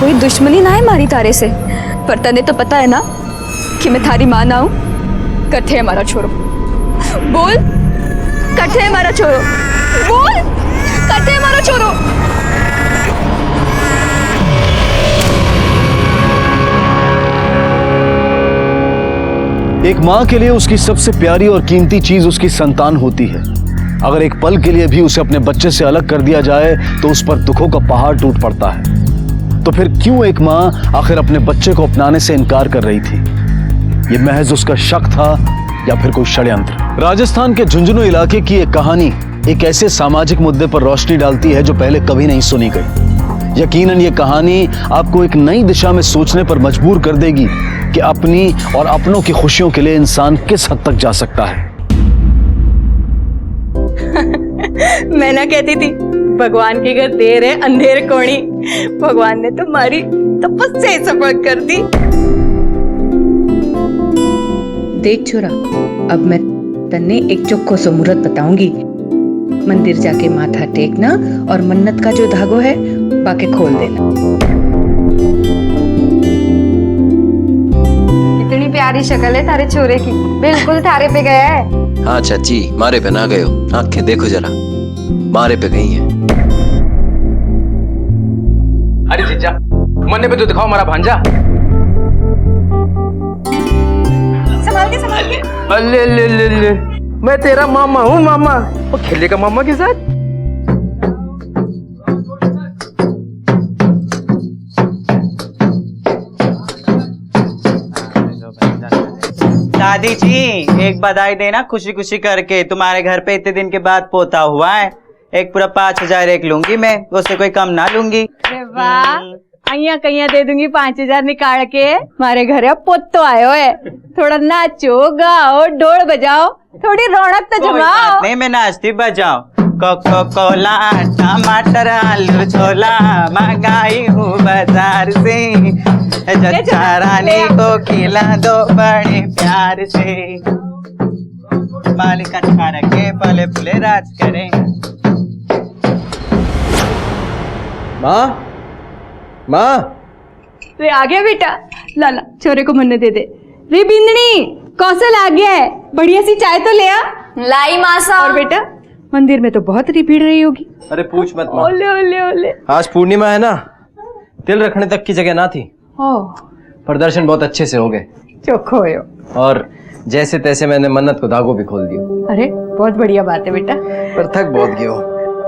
कोई दुश्मनी ना है मारी तारे से, पर तने तो पता है ना कि मैं थारी मां ना हूं। कथे है मारा छोरो, बोल कथे है मारा छोरो, बोल कथे है मारा छोरो। एक माँ के लिए उसकी सबसे प्यारी और कीमती चीज उसकी संतान होती है। अगर एक पल के लिए भी उसे अपने बच्चे से अलग कर दिया जाए तो उस पर दुखों का पहाड़ टूट पड़ता है। तो फिर क्यों एक माँ आखिर अपने बच्चे को अपनाने से इनकार कर रही थी? ये महज उसका शक था या फिर कोई षड्यंत्र? राजस्थान के झुंझुनू इलाके की एक कहानी एक ऐसे सामाजिक मुद्दे पर रोशनी डालती है जो पहले कभी नहीं सुनी गई। यकीनन ये कहानी आपको एक नई दिशा में सोचने पर मजबूर कर देगी कि अपनी और अपनों की खुशियों के लिए इंसान किस हद तक जा सकता है। मैं ना कहती थी भगवान के घर देर है अंधेर कोणी। भगवान ने तुम्हारी तपस्या ही सफल कर दी। देख छोरा, अब मैं तन्ने एक चोखो सो मुहूर्त बताऊंगी। मंदिर जाके माथा टेकना और मन्नत का जो धागो है बाके खोल देना। इतनी प्यारी शक्ल है थारे छोरे की, बिल्कुल थारे पे गया है। हाँ चाची, मारे पे ना गयो, आंखें देखो जरा, मारे पे गई है। अरे जीजा, मन्ने पे तो दिखाओ हमारा भांजा। संभाल के संभाल के। अल्ले ले ले ले, मैं तेरा मामा हूँ मामा। वो खेलेगा मामा के साथ। दादी जी एक बधाई देना खुशी खुशी करके, तुम्हारे घर पे इतने दिन के बाद पोता हुआ है। एक पूरा 5,000 एक लूंगी मैं, उससे कोई कम ना लूंगी। अरे वाह, अइया कइया दे दूंगी 5,000 निकाल के। मारे घर पोतो आयो है, थोड़ा नाचो गाओ ढोल बजाओ, थोड़ी रौनक तो जमाओ। नहीं मैं नाचती बजाओ। कोको कोला टमाटर आलू छोला मंगाई हूँ बाजार से, जच्चा रानी को खिला दो बड़े प्यार से। मालिक अच्छा रखे पले फुले राज करे। माँ माँ, रे आ गया बेटा, लाला छोरे को मन्ने दे दे। रे बिंदनी कौशल आ गया है, बढ़िया सी चाय तो ले आ। लाई मासा। और बेटा मंदिर में तो बहुत भीड़ रही होगी। अरे पूछ मत माँ। ओले ओले ओले। आज पूर्णिमा है ना, तिल रखने तक की जगह ना थी, पर दर्शन बहुत अच्छे से हो गए। चोखो हो। और जैसे तैसे मैंने मन्नत को धागो भी खोल दिया। अरे बहुत बढ़िया बात है बेटा। पर थक बहुत गयो।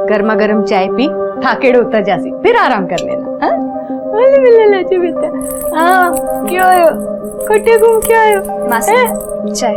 गर्मा गर्म चाय पी, थाकेड़ होता जासी, फिर आराम कर लेना। हाँ? ओले मिले लाचे बेटा। हाँ क्यों आयो, कटे घूम क्यों आयो? मासा चाय।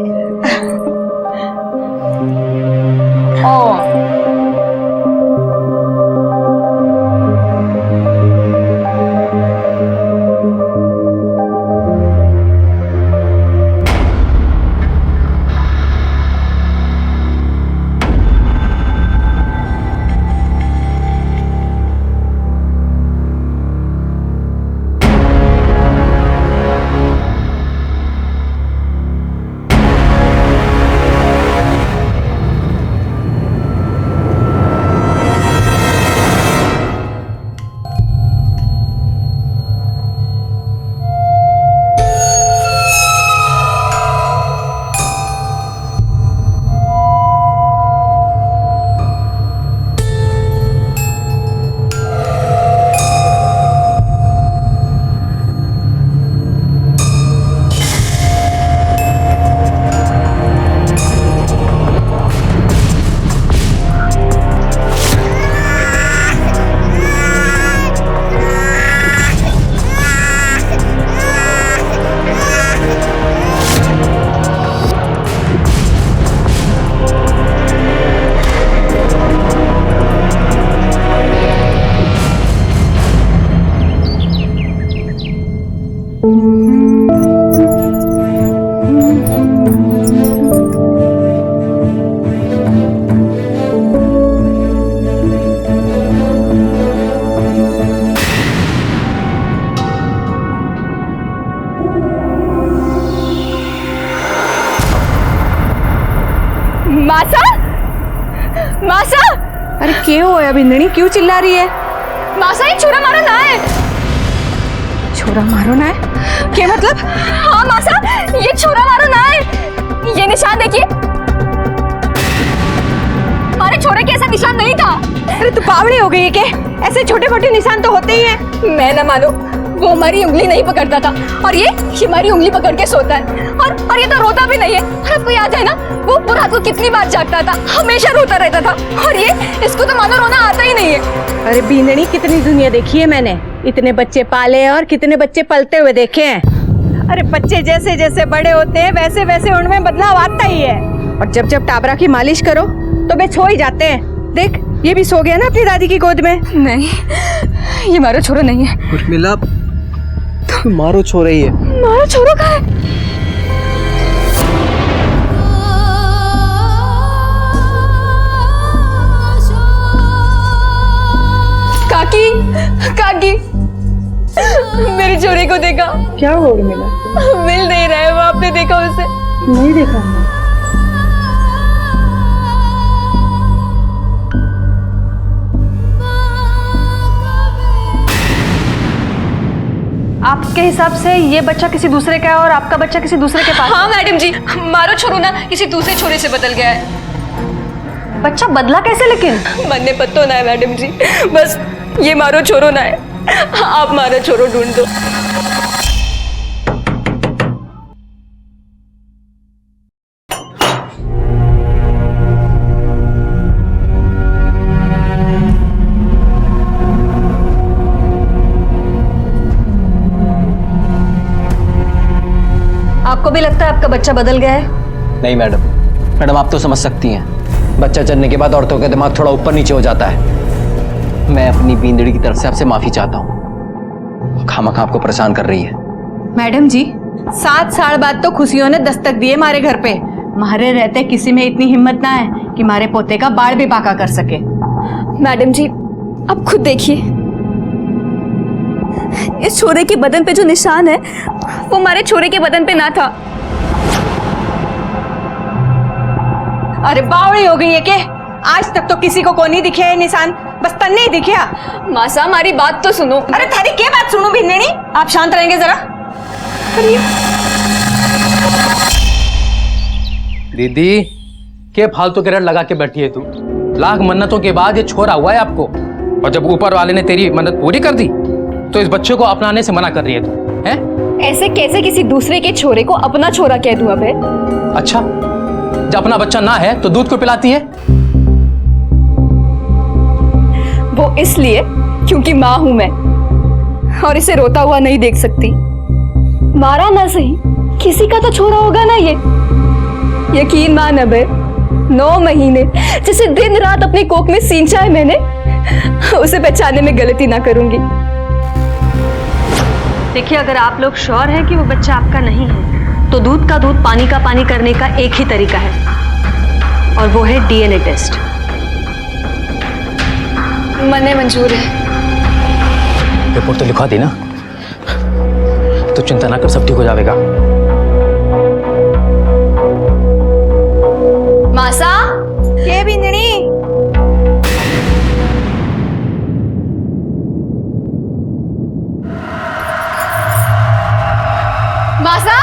मासा, मासा। अरे क्यों होया बिंदनी, क्यों चिल्ला रही है? मासा ये छुरा मारा ना है। छोरा मारो ना है क्या मतलब? हाँ मासा, ये छोरा मारो ना है। ये निशान देखिए, हमारे छोरे के ऐसा निशान नहीं था। अरे तू पावड़ी हो गई है क्या? ऐसे छोटे मोटे निशान तो होते ही हैं। मैं ना मानो, वो हमारी उंगली नहीं पकड़ता था और ये हमारी उंगली पकड़ के सोता है और ये तो रोता भी नहीं है। और आपको याद है ना, वो पूरा रात को कितनी बार जागता था, हमेशा रोता रहता था। और ये इसको तो मानो रोना आता ही नहीं है। अरे बींदनी, कितनी दुनिया देखी है मैंने, इतने बच्चे पाले और कितने बच्चे पलते हुए देखे हैं। अरे बच्चे जैसे जैसे बड़े होते हैं वैसे वैसे उनमें बदलाव आता ही है। और जब जब टाबरा की मालिश करो तो वे सो ही जाते हैं। देख, ये भी सो गया ना अपनी दादी की गोद में। नहीं, ये मारो छोरो नहीं है। उर्मिला, मारो छोरा ही है। मारो छोरो का है। काकी, काकी, मेरी छोरी को देखा? क्या हो गया मिला? मिल नहीं रहा है वो, आपने देखा उसे? नहीं देखा। आपके हिसाब से ये बच्चा किसी दूसरे का है और आपका बच्चा किसी दूसरे के पास? हाँ मैडम जी, मारो छोरो ना किसी दूसरे छोरे से बदल गया है। बच्चा बदला कैसे लेकिन? मन ने पत्तो ना है मैडम जी, बस ये मारो छोरो ना है। आप मारो छोरो ढूंढ दो। आपको भी लगता है आपका बच्चा बदल गया है? नहीं मैडम, मैडम आप तो समझ सकती हैं, बच्चा जन्ने के बाद औरतों का दिमाग थोड़ा ऊपर नीचे हो जाता है। मैं अपनी बींदड़ी की तरफ से आपसे माफी चाहता हूँ, खामखा आपको परेशान कर रही है। मैडम जी, 7 साल बाद तो खुशियों ने दस्तक दिए हमारे घर पे। हमारे रहते किसी में इतनी हिम्मत ना है कि हमारे पोते का बाल भी बाका कर सके। मैडम जी, आप खुद देखिए, इस छोरे के बदन पे जो निशान है वो हमारे छोरे के बदन पे ना था। अरे बावड़ी हो गई है के? आज तक तो किसी को नहीं दिखे है निशान, बस तन्ने ही दिखा। मासा, हमारी बात तो सुनो। अरे थारी क्या बात सुनूं भिन्नेनी? आप शांत रहेंगे जरा? दीदी, के फालतू के रट लगा के बैठी है तू? लाख मन्नतों के बाद ये छोरा हुआ है आपको, और जब ऊपर वाले ने तेरी मन्नत पूरी कर दी तो इस बच्चे को अपनाने से मना कर रही है तू, हैं? ऐसे कैसे किसी दूसरे के छोरे को अपना छोरा कह दूं अबे? अच्छा, जब अपना बच्चा ना है तो दूध क्यों पिलाती है? वो इसलिए क्योंकि माँ हूं मैं और इसे रोता हुआ नहीं देख सकती। मारा ना सही, किसी का तो छोरा होगा ना ये। यकीन मान अबे, 9 महीने जिसे दिन रात अपनी कोख में सींचा है मैंने, उसे पहचानने में गलती ना करूंगी। देखिए, अगर आप लोग श्योर हैं कि वो बच्चा आपका नहीं है तो दूध का दूध, पानी का पानी करने का एक ही तरीका है और वो है डीएनए टेस्ट। मने मंजूर है। रिपोर्ट तो लिखवा दी ना, तो चिंता ना कर, सब ठीक हो जाएगा। मासा, ये बिंदनी, मासा,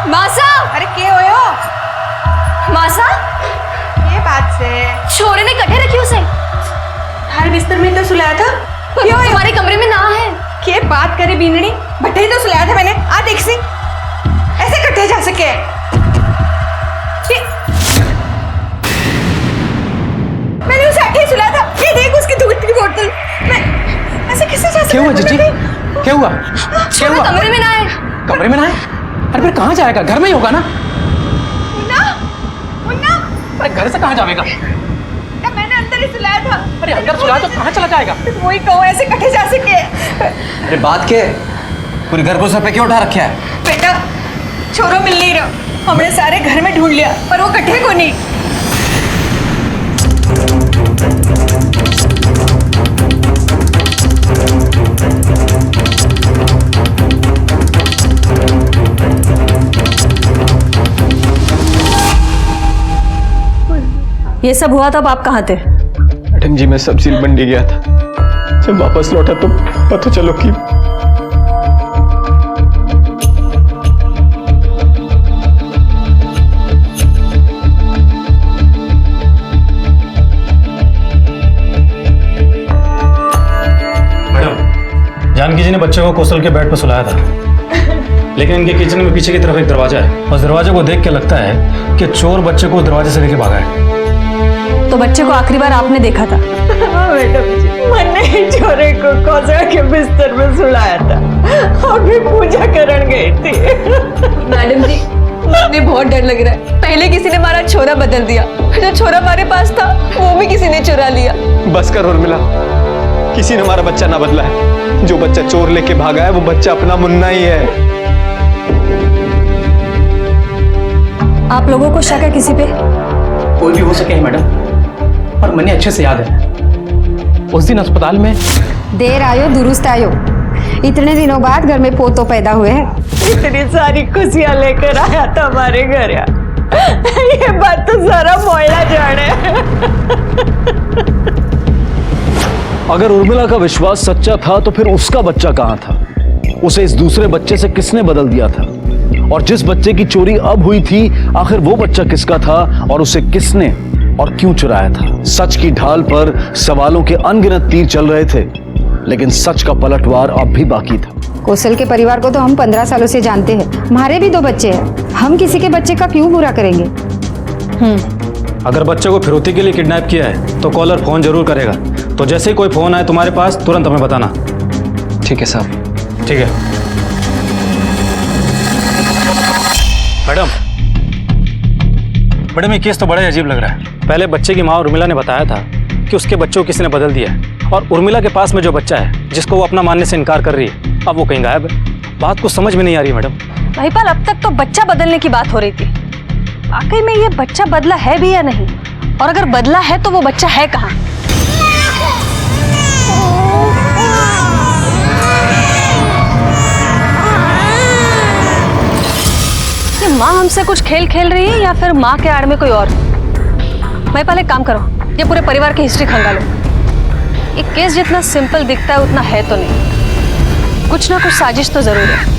मासा, अरे के होयो? मासा, ये बात से छोरे ने कटे रखी उसे। हर बिस्तर में तो सुलाया था। पर वो तुम्हारे कमरे में ना है। के बात करे बिंदनी, बट्टे ही तो सुलाया था मैंने। आ देख सी, ऐसे कटे जा सके? मैंने उसे अठे सुलाया था। ये देख उसकी दूध की बोतल। मैं ऐसे कैसे जा सकती? क्या हुआ जीजी? क्या हुआ? क्या हुआ? कमरे में ना है। कमरे में ना है? अरे फिर कहाँ जाएगा? घर में ही होगा ना? मुन्ना, मुन्ना, अरे घर से कहाँ जाएगा? मैंने अंदर ही सुलाया था। अरे अंदर सुला तो कहाँ चला जाएगा? वही कहो, ऐसे कटे जा सके? अरे बात के पूरे घर को सर पे क्यों उठा रखा है? बेटा, छोरो मिल नहीं रहा। हमने सारे घर में ढूंढ लिया पर वो कटे को नहीं। ये सब हुआ तब आप कहाँ थे? मैडम जी, मैं सब्जी मंडी गया था, जब वापस लौटा तो पता चलो कि जानकी जी ने बच्चे को कौशल के बेड पर सुलाया था, लेकिन इनके किचन में पीछे की तरफ एक दरवाजा है। उस दरवाजे को देख के लगता है कि चोर बच्चे को दरवाजे से लेके भागा है। तो बच्चे को आखिरी बार आपने देखा था? हाँ मैडम जी, मैंने छोरे को कौशल के बिस्तर में सुलाया था और भी पूजा करने गई थी। मैडम जी, मुझे बहुत डर लग रहा है। पहले किसी ने हमारा छोरा बदल दिया, जो छोरा हमारे पास था वो भी किसी ने चुरा लिया। बस कर उर्मिला, किसी ने हमारा बच्चा ना बदला है। जो बच्चा चोर लेके भागा है वो बच्चा अपना मुन्ना ही है। आप लोगों को शक है किसी पे? कोई भी हो सके है मैडम, और मैंने अच्छे से याद है उस दिन अस्पताल में। देर आयो दुरुस्त आयो, इतने दिनों बाद घर में पोतो पैदा हुए हैं। इतनी सारी खुशियां लेकर आया था हमारे घर यार। ये बात तो सारा मोहल्ला जाने। अगर उर्मिला का विश्वास सच्चा था तो फिर उसका बच्चा कहां था? उसे इस दूसरे बच्चे से किसने बदल दिया था? और जिस बच्चे की चोरी अब हुई थी, आखिर वो बच्चा किसका था और उसे किसने और क्यों चुराया था? सच की ढाल पर सवालों के अनगिनत तीर चल रहे थे, लेकिन सच का पलटवार अब भी बाकी था। कौशल के परिवार को तो हम 15 सालों से जानते हैं। हमारे भी 2 बच्चे हैं, हम किसी के बच्चे का क्यों बुरा करेंगे? अगर बच्चे को फिरौती के लिए किडनैप किया है तो कॉलर फोन जरूर करेगा। तो जैसे ही कोई फोन आए तुम्हारे पास, तुरंत हमें बताना। ठीक है साहब। ठीक है मैडम, ये केस तो बड़ा ही अजीब लग रहा है। पहले बच्चे की माँ उर्मिला ने बताया था कि उसके बच्चे को किसी ने बदल दिया है, और उर्मिला के पास में जो बच्चा है जिसको वो अपना मानने से इनकार कर रही है, अब वो कहीं गायब है। बात कुछ समझ में नहीं आ रही है मैडम। महिपाल, अब तक तो बच्चा बदलने की बात हो रही थी। वाकई में ये बच्चा बदला है भी या नहीं? और अगर बदला है तो वो बच्चा है कहाँ? ये माँ हमसे कुछ खेल खेल रही है या फिर माँ के आड़ में कोई और? महिपाल, एक काम करो, ये पूरे परिवार की हिस्ट्री खंगालो। ये केस जितना सिंपल दिखता है उतना है तो नहीं। कुछ ना कुछ साजिश तो जरूर है।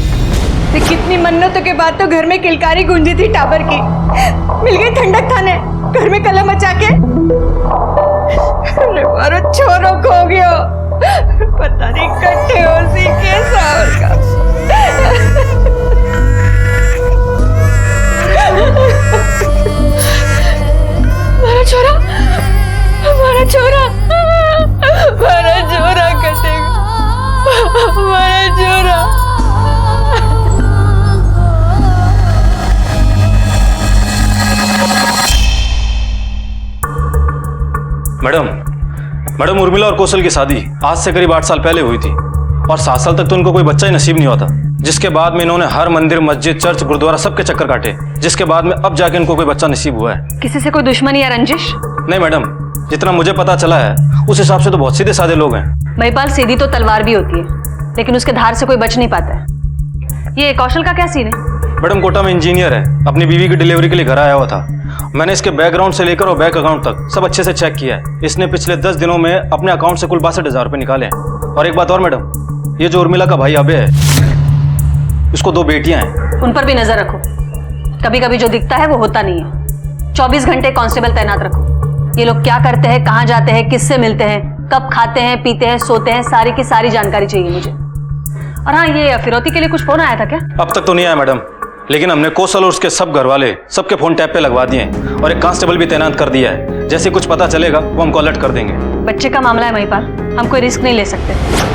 कितनी मन्नतों के बाद तो घर में किलकारी गूंजी थी टाबर की। मिल गई ठंडक थाने, घर में कलम मचा के। अरे छोरो खो गयो, पता नहीं कट्ठे हो सी कैसा होगा। हमारा छोरा, हमारा छोरा, हमारा छोरा कटेगा, हमारा छोरा। मैडम, उर्मिला और कौशल की शादी आज से करीब 8 साल पहले हुई थी, और 7 साल तक तो उनको कोई बच्चा ही नसीब नहीं हुआ था। जिसके बाद में इन्होंने हर मंदिर, मस्जिद, चर्च, गुरुद्वारा सबके चक्कर काटे, जिसके बाद में अब जाके इनको कोई बच्चा नसीब हुआ है। किसी से कोई दुश्मनी या रंजिश? नहीं मैडम, जितना मुझे पता चला है उस हिसाब से तो बहुत सीधे साधे लोग हैं। महिपाल, सीधी तो तलवार भी होती है, लेकिन उसके धार से कोई बच नहीं पाता है। ये कौशल का क्या सीन है? मैडम, कोटा में इंजीनियर है, अपनी बीवी की डिलीवरी के लिए घर आया हुआ था। मैंने इसके बैकग्राउंड से लेकर और बैंक अकाउंट तक सब अच्छे से चेक किया है। इसने पिछले 10 दिनों में अपने अकाउंट से कुल 62,000 रुपये निकाले हैं। और एक बात और मैडम, ये जो उर्मिला का भाई अबे है, उसको 2 बेटियां हैं। उन पर भी नजर रखो, कभी कभी जो दिखता है वो होता नहीं है। 24 घंटे कांस्टेबल तैनात रखो। ये लोग क्या करते हैं, कहाँ जाते हैं, किससे मिलते हैं, कब खाते हैं, पीते हैं, सोते हैं, सारी की सारी जानकारी चाहिए मुझे। और हाँ, ये फिरौती के लिए कुछ फोन आया था क्या? अब तक तो नहीं आया मैडम, लेकिन हमने कौशल और उसके सब घर वाले सबके फोन टैप पे लगवा दिए हैं, और एक कांस्टेबल भी तैनात कर दिया है। जैसे कुछ पता चलेगा वो हमको अलर्ट कर देंगे। बच्चे का मामला है महिपाल, हम कोई रिस्क नहीं ले सकते।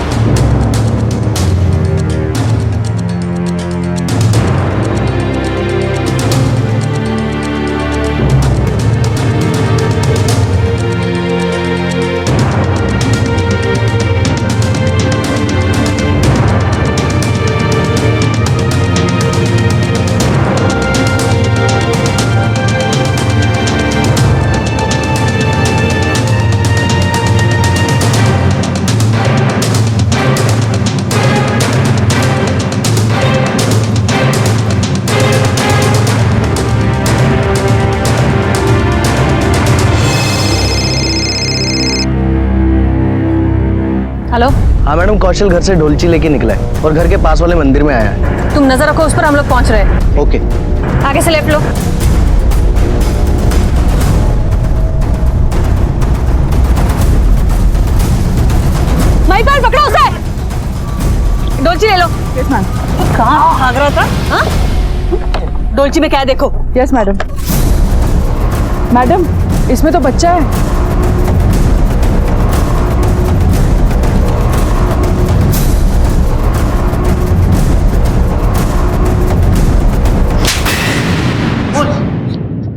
हेलो, हाँ मैडम, कौशल घर से ढोलची लेके निकला है और घर के पास वाले मंदिर में आया है। तुम नजर रखो उस पर, हम लोग पहुंच रहे हैं। ओके। आगे से लेफ्ट लो। महिपाल पकड़ो उसे, डोलची ले लो। Yes ma'am. कहाँ भाग रहा था? हाँ? डोलची में क्या है देखो। Yes madam. मैडम, इसमें तो बच्चा है।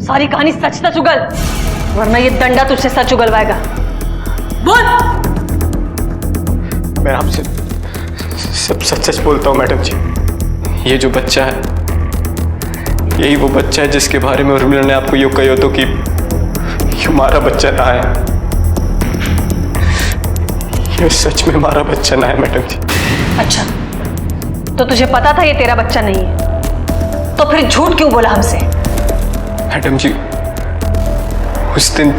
सारी कहानी सच सच उगल, वरना ये डंडा तुझसे सच उगलवाएगा। बोल। मैं आपसे सब सच सच बोलता हूँ मैडम जी। ये जो बच्चा है, यही वो बच्चा है जिसके बारे में उर्मिला ने आपको यूँ कहो तो कि ये हमारा बच्चा ना है। ये सच में हमारा बच्चा ना है मैडम जी। अच्छा, तो तुझे पता था ये तेरा बच्चा नहीं है, तो फिर झूठ क्यों बोला हमसे? मैडम जी, उस दिन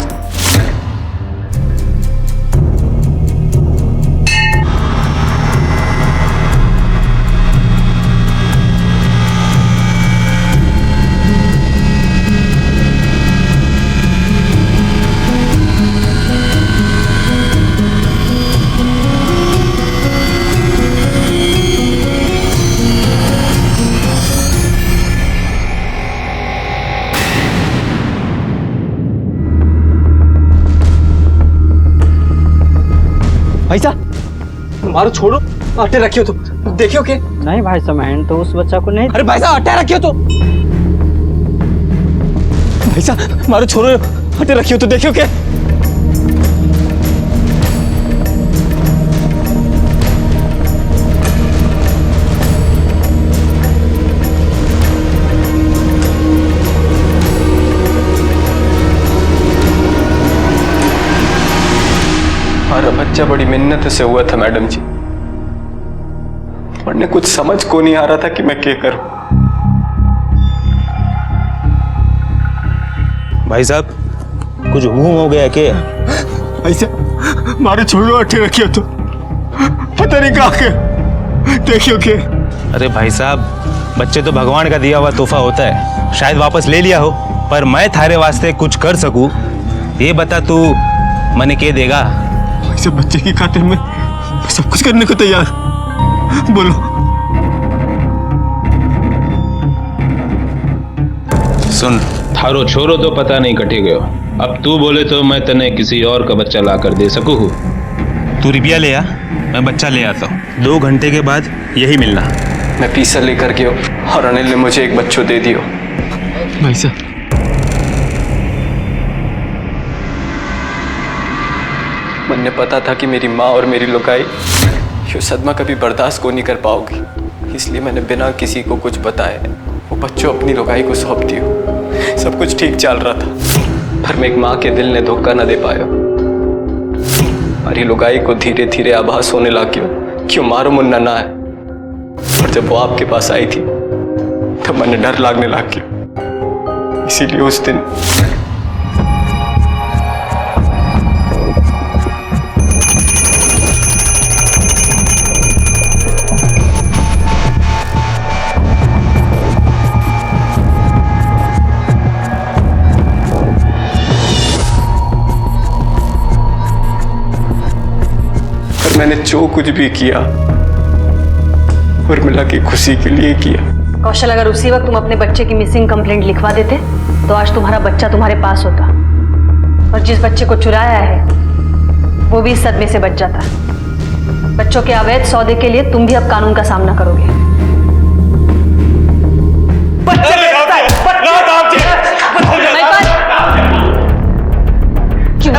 भाई साहब, मारो छोड़ो, आटे रखियो तो देखियो के। नहीं भाई साहब, तो उस बच्चा को नहीं। अरे भाई साहब, आटे रखियो तो। भाई साहब, मारो छोड़ो, आटे रखियो तो देखियो के। हमारा बच्चा बड़ी मिन्नत से हुआ था मैडम जी, वरने कुछ समझ को नहीं आ रहा था कि मैं क्या करूं। भाई साहब, कुछ हुआ हो गया क्या? भाई साहब, मारे छोड़ो, अट्ठे रखियो तो पता नहीं कहाँ के देखियो के। अरे भाई साहब, बच्चे तो भगवान का दिया हुआ तोहफा होता है, शायद वापस ले लिया हो, पर मैं थारे वास्ते कुछ कर सकूं ये बता, तू मने के देगा? ऐसे बच्चे की खातिर में सब कुछ करने को तैयार। बोलो। सुन, थारो छोरो तो पता नहीं कटे गयो, अब तू बोले तो मैं तने किसी और का बच्चा ला कर दे सकूं। तू रुपया ले आ, मैं बच्चा ले आता हूँ। 2 घंटे के बाद यही मिलना। मैं पीसा लेकर गयो और अनिल ने मुझे एक बच्चों दे दियो। भाई साहब, मुझे पता था कि मेरी माँ और मेरी लुगाई ये सदमा कभी बर्दाश्त को नहीं कर पाओगी, इसलिए मैंने बिना किसी को कुछ बताए वो बच्चों अपनी लुगाई को सौंप दियो। सब कुछ ठीक चल रहा था, पर मैं एक माँ के दिल ने धोखा न दे पाया। हमारी लुगाई को धीरे धीरे आभास होने लग गया क्यों मारो मुन्ना ना है, और जब वो आपके पास आई थी तब मैंने डर लगने लग गया। इसीलिए उस दिन मैंने जो कुछ भी किया उर्मिला की खुशी के लिए किया। कौशल, अगर उसी वक्त तुम अपने बच्चे की मिसिंग कंप्लेंट लिखवा देते तो आज तुम्हारा बच्चा तुम्हारे पास होता, और जिस बच्चे को चुराया है वो भी इस सदमे से बच जाता। बच्चों के अवैध सौदे के लिए तुम भी अब कानून का सामना करोगे। क्यों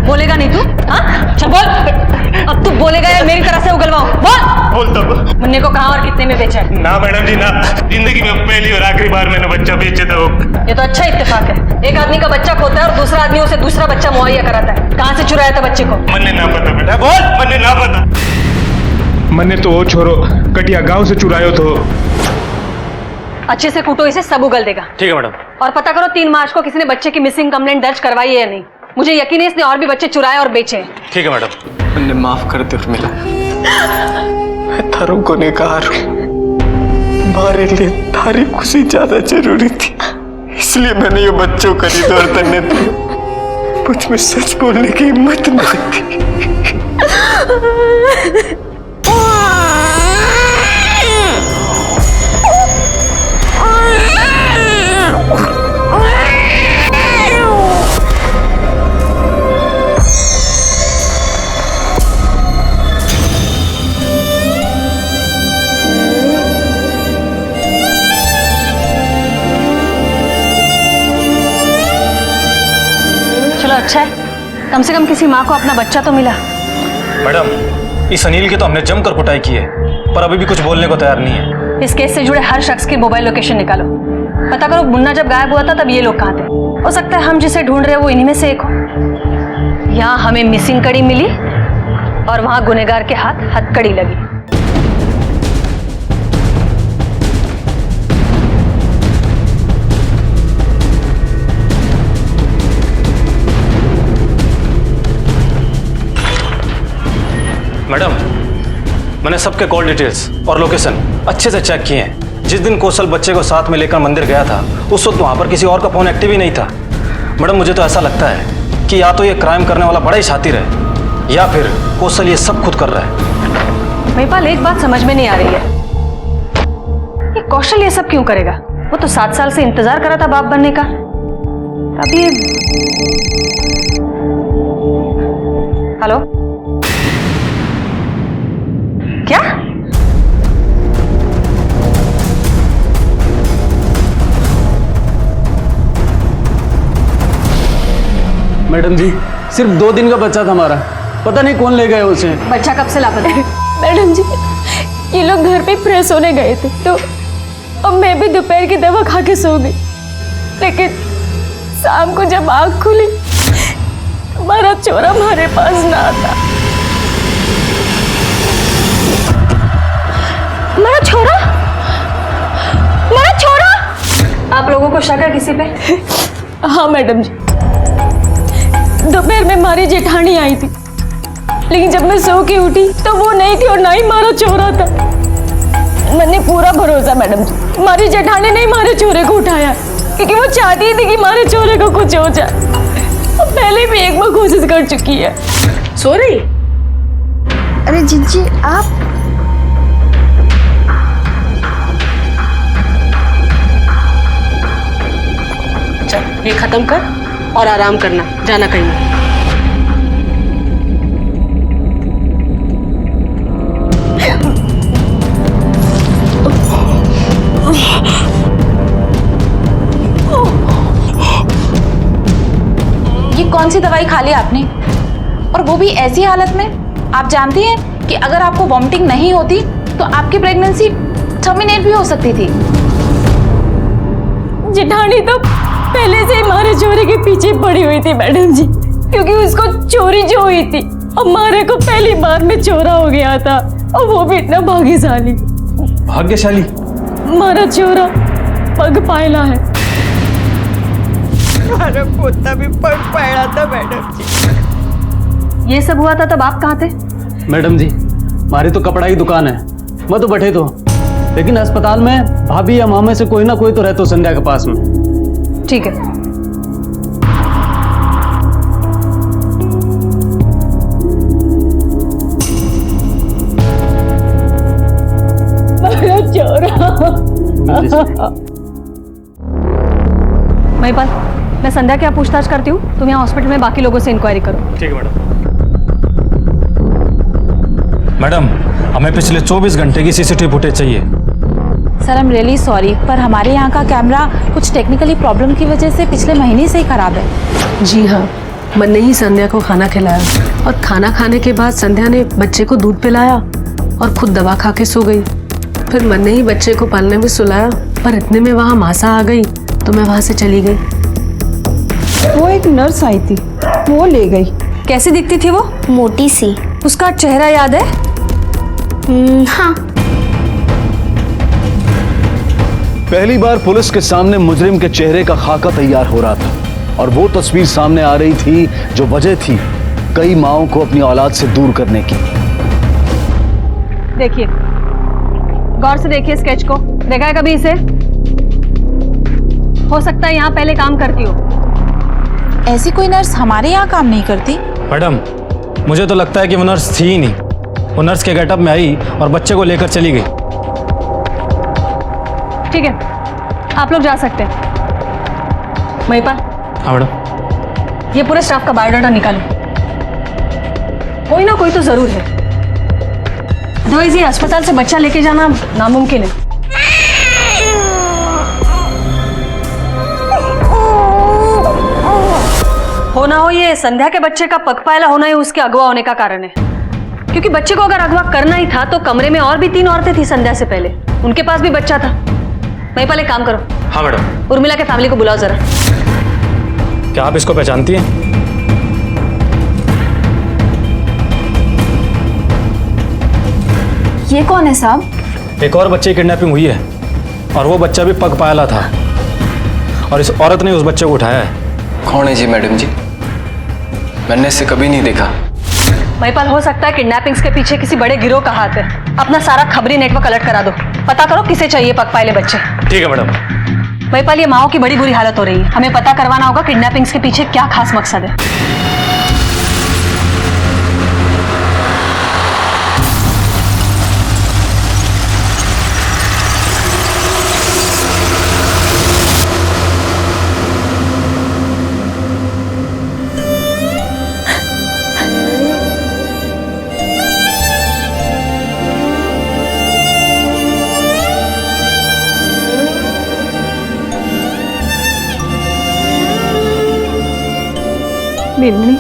बोलेगा नहीं तू? हाँ, चल बोल। अब तू बोलेगा या मेरी तरह से उगलवाऊं? बोल। बोलता मुन्ने को कहाँ और कितने में बेचा है? ना मैडम जी ना, जिंदगी में पहली और आखिरी बार मैंने बच्चा बेचा था। ये तो अच्छा इत्तेफाक है, एक आदमी का बच्चा खोता है और दूसरा आदमी उसे दूसरा बच्चा मुहैया कराता है। कहाँ से चुराया था बच्चे को? मन्ने ना पता बेटा, बोल। मन्ने ना पता। मन्ने तो वो छोरो कटिया गांव से चुरायो तो। अच्छे से कूटो इसे, सब उगल देगा। ठीक है मैडम। और पता करो 3 मार्च को किसी ने बच्चे की मिसिंग कंप्लेंट दर्ज करवाई है या नहीं। मुझे यकीन है इसने और भी बच्चे चुराए और बेचे हैं। ठीक है मैडम। मुझे माफ कर दे उर्मिला, मैं थारू गुनहगार हूँ। हमारे लिए थारी खुशी ज्यादा जरूरी थी, इसलिए मैंने ये बच्चों का निधोर करने दिया। मुझ में सच बोलने की हिम्मत नहीं थी। चलो अच्छा है, कम से कम किसी माँ को अपना बच्चा तो मिला। मैडम, इस अनिल की तो हमने जमकर कुटाई की है, पर अभी भी कुछ बोलने को तैयार नहीं है। इस केस से जुड़े हर शख्स की मोबाइल लोकेशन निकालो, पता करो मुन्ना जब गायब हुआ था तब ये लोग कहाँ थे। हो सकता है हम जिसे ढूंढ रहे हैं वो इन्हीं में से एक हो। यहाँ हमें मिसिंग कड़ी मिली और वहां गुनहगार के हाथ हथकड़ी लगी। मैडम, मैंने सबके कॉल डिटेल्स और लोकेशन अच्छे से चेक किए हैं। जिस दिन कौशल बच्चे को साथ में लेकर मंदिर गया था उस वक्त वहां पर किसी और का फोन एक्टिव ही नहीं था। मैडम, मुझे तो ऐसा लगता है कि या तो ये क्राइम करने वाला बड़ा ही शातिर है या फिर कौशल ये सब खुद कर रहा है। महिपाल, एक बात समझ में नहीं आ रही है, ये कौशल ये सब क्यों करेगा? वो तो 7 साल से इंतजार कर रहा था बाप बनने का। अभी हेलो, क्या? मैडम जी, सिर्फ 2 दिन का बच्चा था हमारा, पता नहीं कौन ले गए उसे। बच्चा कब से लापता है? मैडम जी, ये लोग घर पे फ्रेश होने गए थे तो अब मैं भी दोपहर की दवा खा के सो गई, लेकिन शाम को जब आँख खुली हमारा चोरा हमारे पास ना था। मेरा छोरा? मेरा छोरा? आप लोगों को शक है किसी पे? हाँ मैडम जी, दोपहर में हमारी जेठानी आई थी, लेकिन जब मैं सो के उठी तो वो नहीं थी और ना ही हमारा चोरा था। मैंने पूरा भरोसा मैडम जी, हमारी जेठानी ने हमारे चोरे को उठाया क्योंकि वो चाहती थी कि हमारे चोरे को कुछ हो जाए। वो पहले भी एक बार कोशिश कर चुकी है। सो रही? अरे जीजी आप चल ये खत्म कर और आराम करना, जाना कहीं। ये कौन सी दवाई खा ली आपने, और वो भी ऐसी हालत में? आप जानती हैं कि अगर आपको वॉमिटिंग नहीं होती तो आपकी प्रेगनेंसी टर्मिनेट भी हो सकती थी। जेठानी तो पहले से हमारे चोरी के पीछे पड़ी हुई थी मैडम जी, क्योंकि उसको चोरी जो हुई थी हमारे को पहली बार में चोरा हो गया था, और वो भी इतना भाग्यशाली। भाग्यशाली? हमारा चोरा पग पायला है। हमारा पोता भी पग पायला था मैडम जी। ये सब हुआ था तब आप कहाँ थे? मैडम जी, हमारी तो कपड़ा की दुकान है, मैं तो बैठे तो, लेकिन अस्पताल में भाभी या मामा से कोई ना कोई तो रहते हो संध्या के पास में। ठीक है। महिपाल, मैं संध्या क्या पूछताछ करती हूँ, तुम यहाँ हॉस्पिटल में बाकी लोगों से इंक्वायरी करो। ठीक है मैडम। मैडम, हमें पिछले 24 घंटे की सीसीटीवी फुटेज चाहिए। Sir, I am really sorry, पर हमारे यहाँ का कैमरा कुछ टेक्निकली प्रॉब्लम की वजह से पिछले महीने से ही खराब है। जी हाँ, मन ने ही संध्या को खाना खिलाया और खाना खाने के बाद संध्या ने बच्चे को दूध पिलाया और खुद दवा खा के सो गई। फिर मन ने ही बच्चे को पालने में सुलाया, पर इतने में वहाँ मासा आ गई तो मैं वहाँ से चली गई। वो एक नर्स आई थी, वो ले गई। कैसी दिखती थी वो? मोटी सी। उसका चेहरा याद है? हाँ। पहली बार पुलिस के सामने मुजरिम के चेहरे का खाका तैयार हो रहा था और वो तस्वीर सामने आ रही थी जो वजह थी कई माओं को अपनी औलाद से दूर करने की। देखिए, गौर से देखिए स्केच को। देखा है कभी इसे? हो सकता है यहाँ पहले काम करती हो। ऐसी कोई नर्स हमारे यहाँ काम नहीं करती। मैडम, मुझे तो लगता है कि वो नर्स थी ही नहीं। वो नर्स के गेटअप में आई और बच्चे को लेकर चली गई। ठीक है, आप लोग जा सकते हैं। महिपाल। हाँ मैडम। ये पूरे स्टाफ का बायोडाटा निकालो। कोई ना कोई तो जरूर है, अदरवाइज ये अस्पताल से बच्चा लेके जाना नामुमकिन है। हो ना हो ये संध्या के बच्चे का पगपायला होना ही उसके अगवा होने का कारण है। क्योंकि बच्चे को अगर अगवा करना ही था तो कमरे में और भी 3 औरतें थी संध्या से पहले, उनके पास भी बच्चा था। महिपाल एक काम करो। हाँ मैडम। उर्मिला के फैमिली को बुलाओ जरा। क्या आप इसको पहचानती हैं? ये कौन है साहब? एक और बच्चे की किडनैपिंग हुई है और वो बच्चा भी पग पायला था और इस औरत ने उस बच्चे को उठाया है। कौन है जी मैडम जी? मैंने इसे कभी नहीं देखा। महिपाल, हो सकता है किडनैपिंग्स के पीछे किसी बड़े गिरोह का हाथ है। अपना सारा खबरी नेटवर्क अलर्ट करा दो, पता करो किसे चाहिए पगपायले बच्चे। ठीक है मैडम। महिपाल, ये माओ की बड़ी बुरी हालत हो रही है, हमें पता करवाना होगा किडनैपिंग्स के पीछे क्या खास मकसद है। नीलमणि,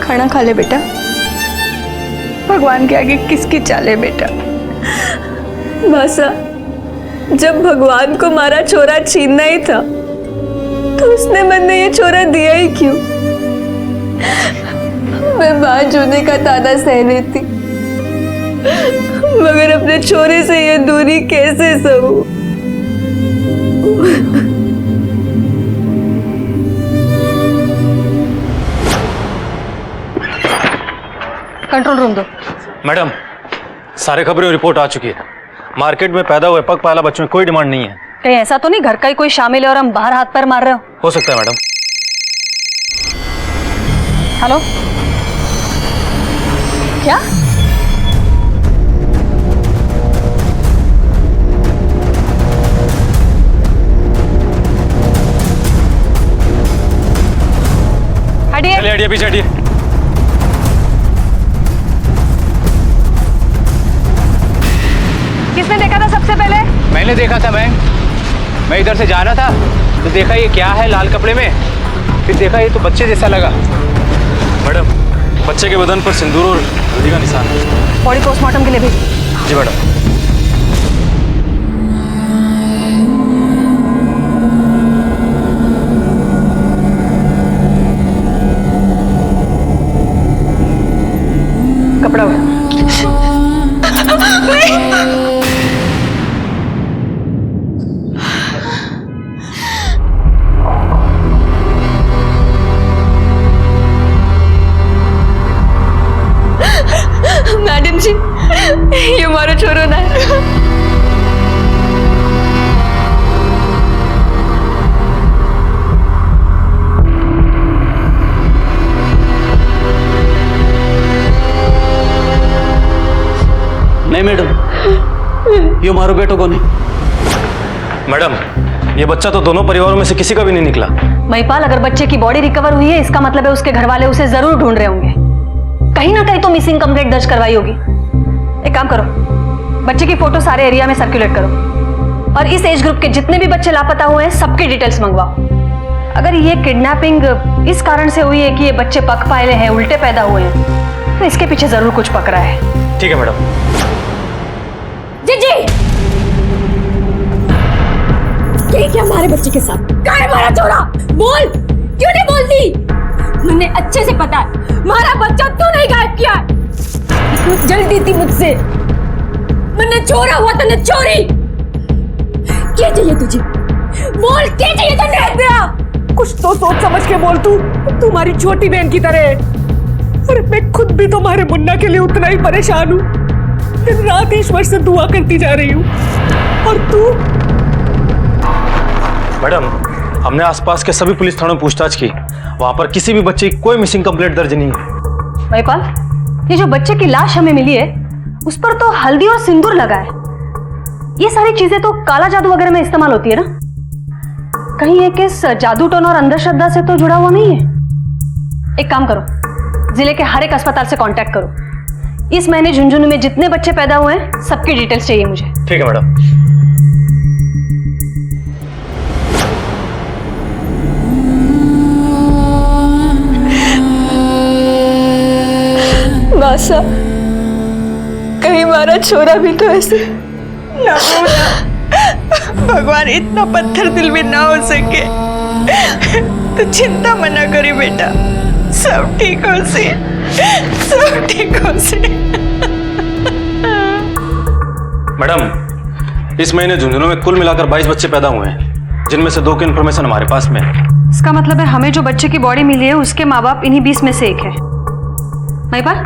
खाना खा ले बेटा। भगवान के आगे किसकी चाले बेटा। मासा, जब भगवान को हमारा छोरा छीनना ही था तो उसने मन में ये छोरा दिया ही क्यों? मैं बाज होने का ताना सह रही थी, मगर अपने छोरे से ये दूरी कैसे सहूं? कंट्रोल रूम दो। मैडम, सारे खबरें और रिपोर्ट आ चुकी है। मार्केट में पैदा हुए पग पायला बच्चों में कोई डिमांड नहीं है। कहीं ऐसा तो नहीं घर का ही कोई शामिल है और हम बाहर हाथ पैर मार रहे हो सकता है मैडम। हेलो, क्या? हटिए। चलिए हटिए, पीछे हटिए। किसने देखा था सबसे पहले? मैंने देखा था। मैं इधर से जा रहा था तो देखा ये क्या है लाल कपड़े में, फिर देखा ये तो बच्चे जैसा लगा। मैडम, बच्चे के बदन पर सिंदूर और हल्दी का निशान है। बॉडी पोस्टमार्टम के लिए भेज। जी मैडम। कपड़ा उठा। मैडम जी, ये हमारा छोरो ना है। नहीं मैडम, ये हमारा बेटो को नहीं। मैडम, ये बच्चा तो दोनों परिवारों में से किसी का भी नहीं निकला। महिपाल, अगर बच्चे की बॉडी रिकवर हुई है इसका मतलब है उसके घर वाले उसे जरूर ढूंढ रहे होंगे। कहीं ना कहीं तो मिसिंग कंप्लेंट दर्ज करवाई होगी। एक काम करो, बच्चे की फोटो सारे एरिया में सर्कुलेट करो और इस एज ग्रुप के जितने भी बच्चे लापता हुए हैं सबकी डिटेल्स मंगवाओ। अगर ये किडनैपिंग इस कारण से हुई है कि ये बच्चे पग पायले हैं, उल्टे पैदा हुए हैं, तो इसके पीछे जरूर कुछ पकड़ा है। ठीक है मैडम। जी जी, क्या हमारे बच्चे के साथ? कहाँ है हमारा छोरा? बोल, क्यों नहीं बोलती? मुझे अच्छे से पता है हमारा बच्चा तू नहीं गायब किया है। तू जल्दी थी मुझसे, मैंने चोरा हुआ तूने चोरी। क्या चाहिए तुझे? बोल, क्या चाहिए तुझे? कुछ तो सोच समझ के बोल तू, तुम्हारी छोटी बहन की तरह। और मैं खुद भी तुम्हारे मुन्ना के लिए उतना ही परेशान हूँ। दिन रात ईश्वर से दुआ करती जा रही हूँ। और तू? मैडम, हमने आसपास के सभी पुलिस थानों में पूछताछ की, वहां पर किसी भी बच्चे की कोई मिसिंग कंप्लेंट दर्ज नहीं है। महिपाल, ये जो बच्चे की लाश हमें मिली है उस पर तो हल्दी और सिंदूर लगा है। ये सारी चीजें तो काला जादू वगैरह में इस्तेमाल होती है ना? कहीं ये केस जादू टोना और अंधश्रद्धा से तो जुड़ा हुआ नहीं है? एक काम करो, जिले के हर एक अस्पताल से कांटेक्ट करो। इस महीने झुंझुनू में जितने बच्चे पैदा हुए हैं सबकी डिटेल्स चाहिए मुझे। ठीक है मैडम। मासा, कहीं हमारा छोरा भी तो ऐसे ना हो ना। भगवान इतना पत्थर दिल में ना हो सके। तो चिंता मना करे बेटा, सब ठीक हो से, सब ठीक हो से। मैडम, इस महीने झुंझुनू में कुल मिलाकर 22 बच्चे पैदा हुए हैं, जिनमें से 2 की इन्फॉर्मेशन हमारे पास में है। इसका मतलब है हमें जो बच्चे की बॉडी मिली है उसके माँ बाप इन्हीं 20 में से एक है। महिपाल,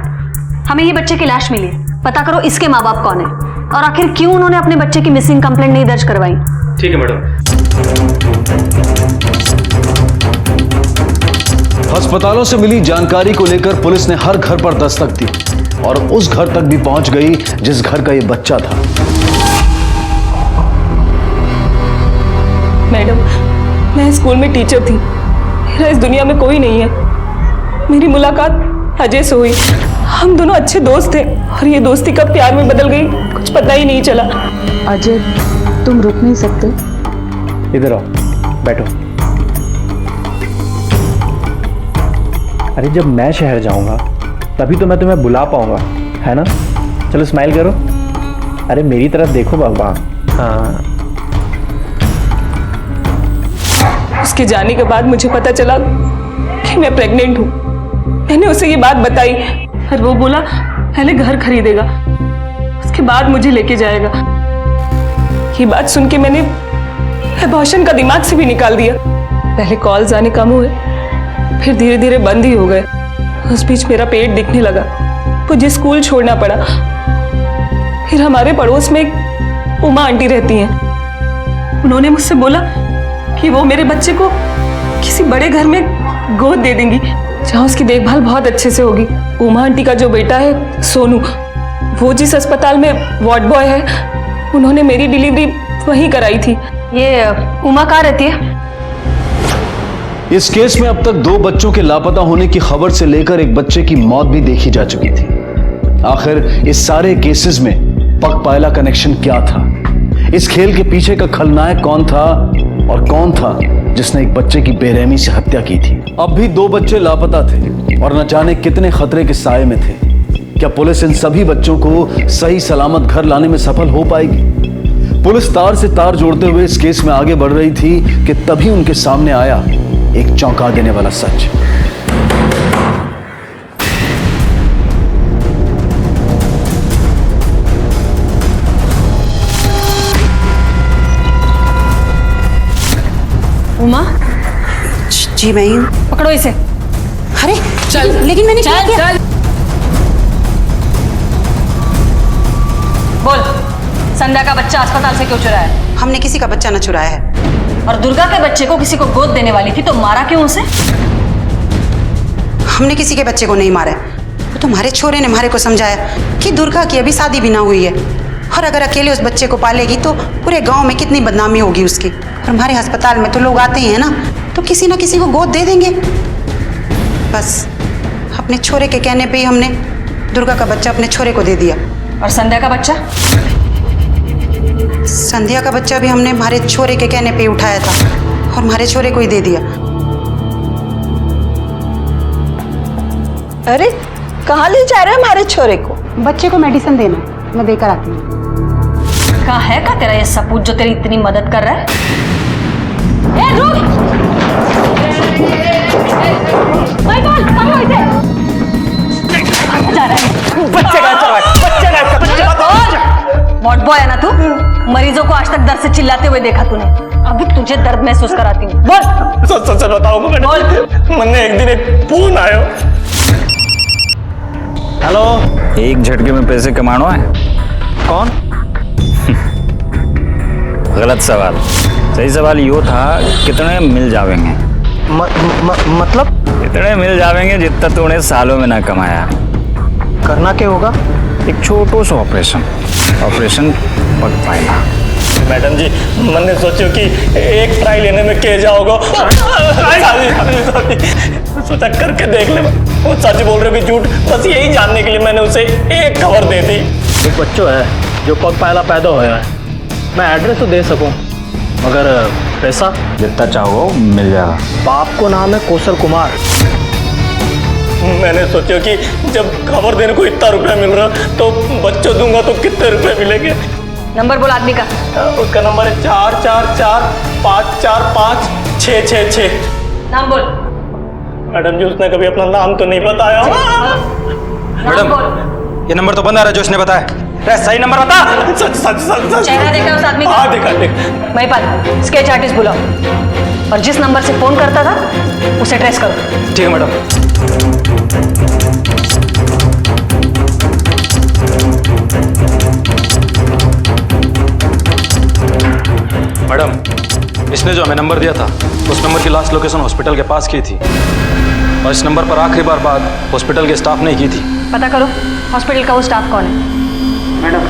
हमें ये बच्चे की लाश मिली है, पता करो इसके माँ बाप कौन है और आखिर क्यों उन्होंने अपने बच्चे की मिसिंग कंप्लेंट नहीं दर्ज करवाई। ठीक है मैडम। अस्पतालों से मिली जानकारी को लेकर पुलिस ने हर घर पर दस्तक दी और उस घर तक भी पहुंच गई जिस घर का ये बच्चा था। मैडम, मैं स्कूल में टीचर थी। मेरा इस दुनिया में कोई नहीं है। मेरी मुलाकात अजय से हुई। हम दोनों अच्छे दोस्त थे और ये दोस्ती कब प्यार में बदल गई कुछ पता ही नहीं चला। अजय, तुम रुक नहीं सकते? इधर आओ, बैठो। अरे जब मैं शहर जाऊंगा तभी तो मैं तुम्हें बुला पाऊंगा, है ना? चलो स्माइल करो। अरे मेरी तरफ देखो बाबा। हाँ। उसके जाने के बाद मुझे पता चला कि मैं प्रेग्नेंट हूँ। मैंने उसे ये बात बताई और वो बोला पहले घर खरीदेगा, उसके बाद मुझे लेके जाएगा। ये बात सुन के मैंने अबॉर्शन का दिमाग से भी निकाल दिया। पहले कॉल्स आने कम हुए, फिर धीरे धीरे बंद ही हो गए। उस बीच मेरा पेट दिखने लगा, मुझे स्कूल छोड़ना पड़ा। फिर हमारे पड़ोस में एक उमा आंटी रहती हैं। उन्होंने मुझसे बोला कि वो मेरे बच्चे को किसी बड़े घर में गोद दे देंगी जहाँ उसकी देखभाल बहुत अच्छे से होगी। उमा आंटी का जो बेटा है सोनू, वो जिस अस्पताल में वार्ड बॉय है, उन्होंने मेरी डिलीवरी वहीं कराई थी। ये उमा कहाँ रहती है? इस केस में अब तक 2 बच्चों के लापता होने की खबर से लेकर एक बच्चे की मौत भी देखी जा चुकी थी। आखिर इस सारे केसेस में पगपायला कनेक्शन क्या था? इस खेल के पीछे का खलनायक कौन था और कौन था जिसने एक बच्चे की बेरहमी से हत्या की थी? अब भी 2 बच्चे लापता थे और न जाने कितने खतरे के साए में थे। क्या पुलिस इन सभी बच्चों को सही सलामत घर लाने में सफल हो पाएगी? पुलिस तार से तार जोड़ते हुए इस केस में आगे बढ़ रही थी कि तभी उनके सामने आया एक चौंका देने वाला सच। उमा, जी मैं ही हूँ। पकड़ो इसे। अरे चल, लेकिन मैंने क्या किया? बोल, संध्या का बच्चा अस्पताल से क्यों चुराया है? हमने किसी का बच्चा न चुराया है। और दुर्गा के बच्चे को किसी को गोद देने वाली थी तो मारा क्यों उसे? हमने किसी के बच्चे को नहीं मारा है। वो तुम्हारे छोरे ने हमारे को समझाया कि दुर्गा की अभी शादी भी ना हुई है और अगर अकेले उस बच्चे को पालेगी तो पूरे गांव में कितनी बदनामी होगी उसकी। और हमारे अस्पताल में तो लोग आते ही हैं ना, तो किसी ना किसी को गोद दे देंगे। बस अपने छोरे के कहने पे ही हमने दुर्गा का बच्चा अपने छोरे को दे दिया। और संध्या का बच्चा? संध्या का बच्चा भी हमने हमारे छोरे के कहने पे ही उठाया था और हमारे छोरे को ही दे दिया। अरे कहाँ ले जा रहे हैं हमारे छोरे को? बच्चे को मेडिसिन देना, मैं देकर आती हूँ। कहाँ है का तेरा ये सपूत जो तेरी इतनी मदद कर रहा है? ए, रुक! बच्चे का बच्चे का वार्ड बॉय है ना तू? मरीजों को आज तक दर्द से चिल्लाते हुए देखा तूने, अभी तुझे दर्द महसूस कराती हूँ। बोल। सच सच बताऊंगा मैडम। मैंने एक दिन एक फोन आयो। हेलो, एक झटके में पैसे कमाना है? कौन? गलत सवाल। सही सवाल यो था, कितने मिल जावेंगे? मतलब? इतने मिल जावेंगे जितना तूने सालों में ना कमाया। करना क्या होगा? एक छोटो सा ऑपरेशन पग पाएगा। मैडम जी, मैंने सोचो कि एक ट्राई लेने में के जाओगे। सोचा करके देख ले। वो सच बोल रहे हो कि झूठ, बस यही जानने के लिए मैंने उसे एक खबर दे दी। एक बच्चों है जो पग पहला पैदा होया है। मैं एड्रेस तो दे सकूं, मगर पैसा जितना चाहो मिल जाएगा। बाप को नाम है कौशल कुमार। मैंने सोचा कि जब खबर देने को इतना रुपया मिल रहा तो बच्चों दूंगा तो कितने रुपए मिलेंगे। नंबर बोल आदमी का। उसका नंबर है 4445456666। नाम बोल। मैडम जी, उसने कभी अपना नाम तो नहीं बताया। मैडम, ये नंबर तो बंद आ रहा है जो इसने बताया। सही नंबर बता। सच सच सच सच। चेहरा देखा उस आदमी का? हाँ, देखा। महिपाल, स्केच आर्टिस्ट बुलाओ और जिस नंबर से फोन करता था उसे ट्रेस करो। ठीक है मैडम। मैडम, इसने जो हमें नंबर दिया था उस नंबर की लास्ट लोकेशन हॉस्पिटल के पास की थी और इस नंबर पर आखिरी बार बात हॉस्पिटल के स्टाफ ने की थी। पता करो हॉस्पिटल का वो स्टाफ कौन है। मैडम,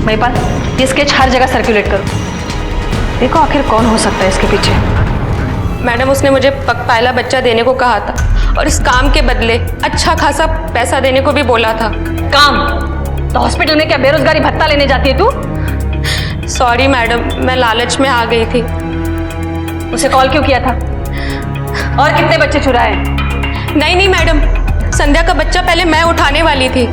महिपाल, ये स्केच हर जगह सर्कुलेट करो, देखो आखिर कौन हो सकता है इसके पीछे। मैडम, उसने मुझे पगपाला बच्चा देने को कहा था और इस काम के बदले अच्छा खासा पैसा देने को भी बोला था। काम? तो हॉस्पिटल में क्या बेरोजगारी भत्ता लेने जाती है तू? सॉरी मैडम, मैं लालच में आ गई थी। उसे कॉल क्यों किया था? और कितने बच्चे चुराए? नहीं मैडम, संध्या का बच्चा पहले मैं उठाने वाली थी,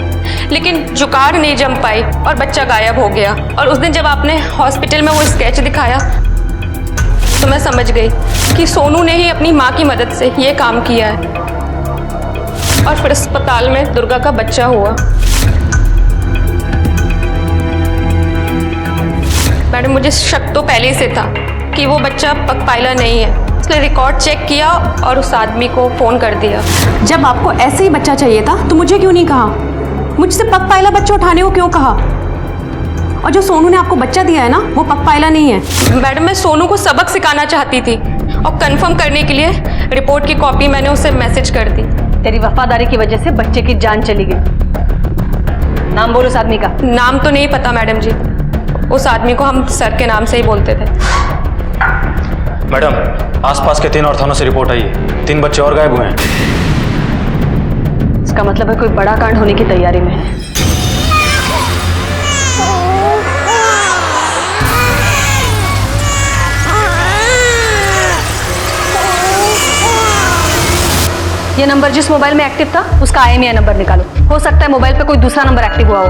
लेकिन जुगाड़ नहीं जम पाई और बच्चा गायब हो गया। और उस दिन जब आपने हॉस्पिटल में वो स्केच दिखाया तो मैं समझ गई कि सोनू ने ही अपनी माँ की मदद से ये काम किया है। और फिर अस्पताल में दुर्गा का बच्चा हुआ। मैडम, मुझे शक तो पहले से था कि वो बच्चा पगपाला नहीं है, इसलिए रिकॉर्ड चेक किया और उस आदमी को फ़ोन कर दिया। जब आपको ऐसे ही बच्चा चाहिए था तो मुझे क्यों नहीं कहा? मुझसे पगपाला बच्चा उठाने को क्यों कहा? और जो सोनू ने आपको बच्चा दिया है ना, वो पगपाला नहीं है। मैडम, मैं सोनू को सबक सिखाना चाहती थी और कंफर्म करने के लिए रिपोर्ट की कॉपी मैंने उसे मैसेज कर दी। तेरी वफादारी की वजह से बच्चे की जान चली गई। नाम बोलो उस आदमी का। नाम तो नहीं पता मैडम जी, उस आदमी को हम सर के नाम से ही बोलते थे। मैडम, आसपास के 3 और थानों से रिपोर्ट आई है, 3 बच्चे और गायब हुए हैं। इसका मतलब है कोई बड़ा कांड होने की तैयारी में है। ये नंबर जिस मोबाइल में एक्टिव था उसका IMEI नंबर निकालो। हो सकता है मोबाइल पे कोई दूसरा नंबर एक्टिव हुआ हो।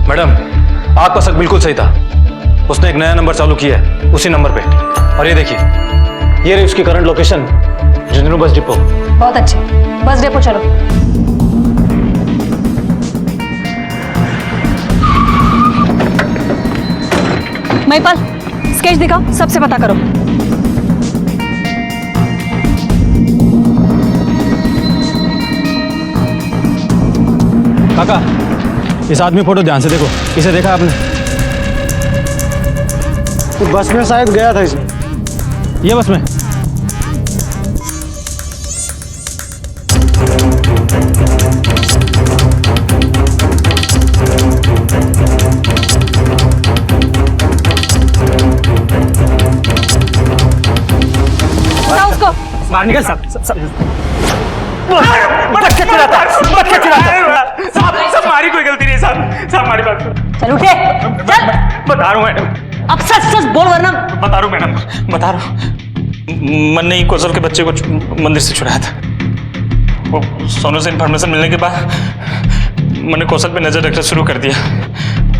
मैडम, आपका शक बिल्कुल सही था। उसने एक नया नंबर चालू किया है उसी नंबर पे। और ये देखिए, ये रही उसकी current location, Jhunjhunu bus depot. बहुत अच्छे, बस डिपो चलो। महिपाल, स्केच दिखाओ, सबसे पता करो। काका, इस आदमी फोटो ध्यान से देखो। इसे देखा आपने? तो बस में शायद गया था इसमें। ये बस में? उसको बाहर निकल। सब हमारी कोई गलती नहीं। सब हमारी बात। चल उठे, चल। बता रहा हूँ मैडम। अब सच सच बोल वरना। बता रहा हूँ मैडम, बता रहा हूँ। मैंने ही कौशल के बच्चे को मंदिर से छुड़ाया था। वो सोनू से इन्फॉर्मेशन मिलने के बाद मैंने कौशल पे नजर रखना शुरू कर दिया।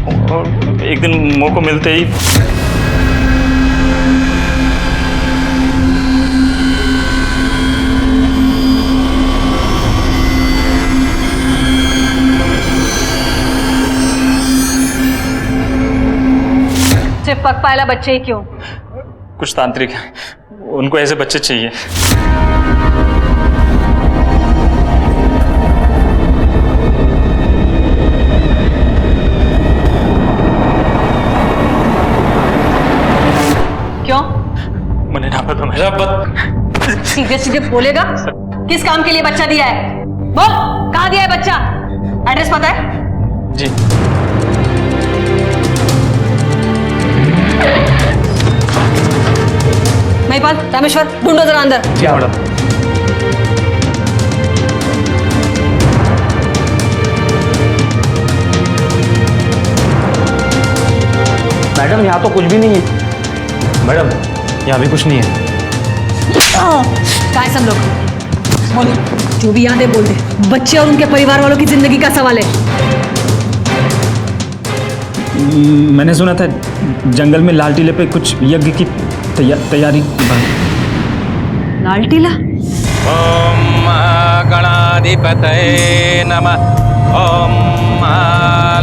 और एक दिन मौका मिलते ही सिर्फ पग पायला बच्चे ही क्यों? कुछ तांत्रिक हैं, उनको ऐसे बच्चे चाहिए। क्यों? मैंने ना पता, मेरा पता। सीधे सीधे बोलेगा? किस काम के लिए बच्चा दिया है? बोल, कहाँ दिया है बच्चा? एड्रेस पता है? जी। महिपाल, रामेश्वर, ढूंढो जरा अंदर। जी मैडम। मैडम यहाँ तो कुछ भी नहीं है। मैडम यहाँ भी कुछ नहीं है। कहाँ है सब लोग? बोलो, जो भी याद है बोल दे। बच्चे और उनके परिवार वालों की जिंदगी का सवाल है। मैंने सुना था जंगल में लाल टीले पे कुछ यज्ञ की तैयारी। लाल टीला? ओम गणाधिपतये नमः। ओम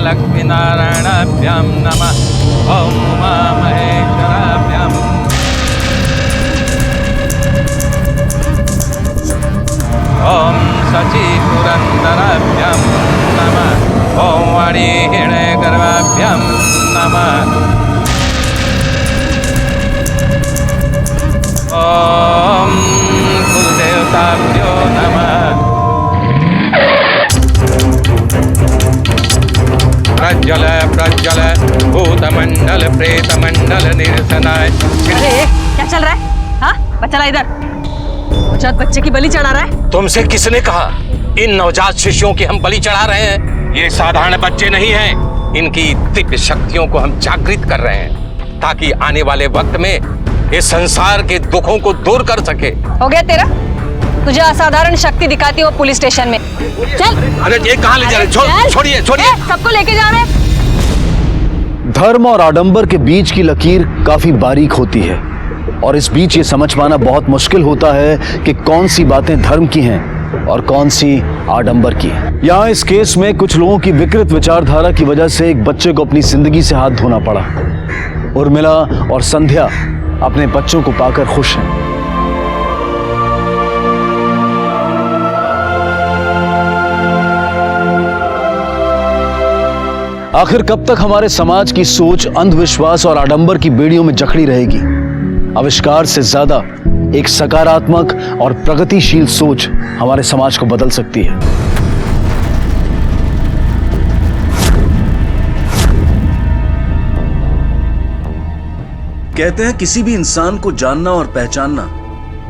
लक्ष्मी नारायणाभ्याम नमः। ओम महेश्वराभ्याम। ओम सची पुरंदराभ्याम नमः। ओम वाणीहिणे गर्भाभ्याम नमः। ओम कुलदेवताभ्यो नमः। प्रज्वल प्रज्वल भूतमंडल प्रेतमंडल निरसनाय। अरे क्या चल रहा है? हाँ, बच्चा ला इधर। नवजात बच्चे की बलि चढ़ा रहा है? तुमसे किसने कहा इन नवजात शिशुओं की हम बलि चढ़ा रहे हैं? ये साधारण बच्चे नहीं हैं। इनकी दिव्य शक्तियों को हम जागृत कर रहे हैं ताकि आने वाले वक्त में इस संसार के दुखों को दूर कर सके। हो गया तेरा? तुझे असाधारण शक्ति दिखाती हो पुलिस स्टेशन में। चल। अरे ये कहाँ ले जा रहे? छोड़िए छोड़िए। सबको लेके जा रहे हैं। धर्म और आडंबर के बीच की लकीर काफी बारीक होती है और इस बीच ये समझ पाना बहुत मुश्किल होता है कि कौन सी बातें धर्म की हैं और कौन सी आडंबर की। यहाँ इस केस में कुछ लोगों की विकृत विचारधारा की वजह से एक बच्चे को अपनी जिंदगी से हाथ धोना पड़ा। उर्मिला और संध्या अपने बच्चों को पाकर खुश हैं। आखिर कब तक हमारे समाज की सोच अंधविश्वास और आडंबर की बेड़ियों में जकड़ी रहेगी? आविष्कार से ज्यादा एक सकारात्मक और प्रगतिशील सोच हमारे समाज को बदल सकती है। कहते हैं किसी भी इंसान को जानना और पहचानना,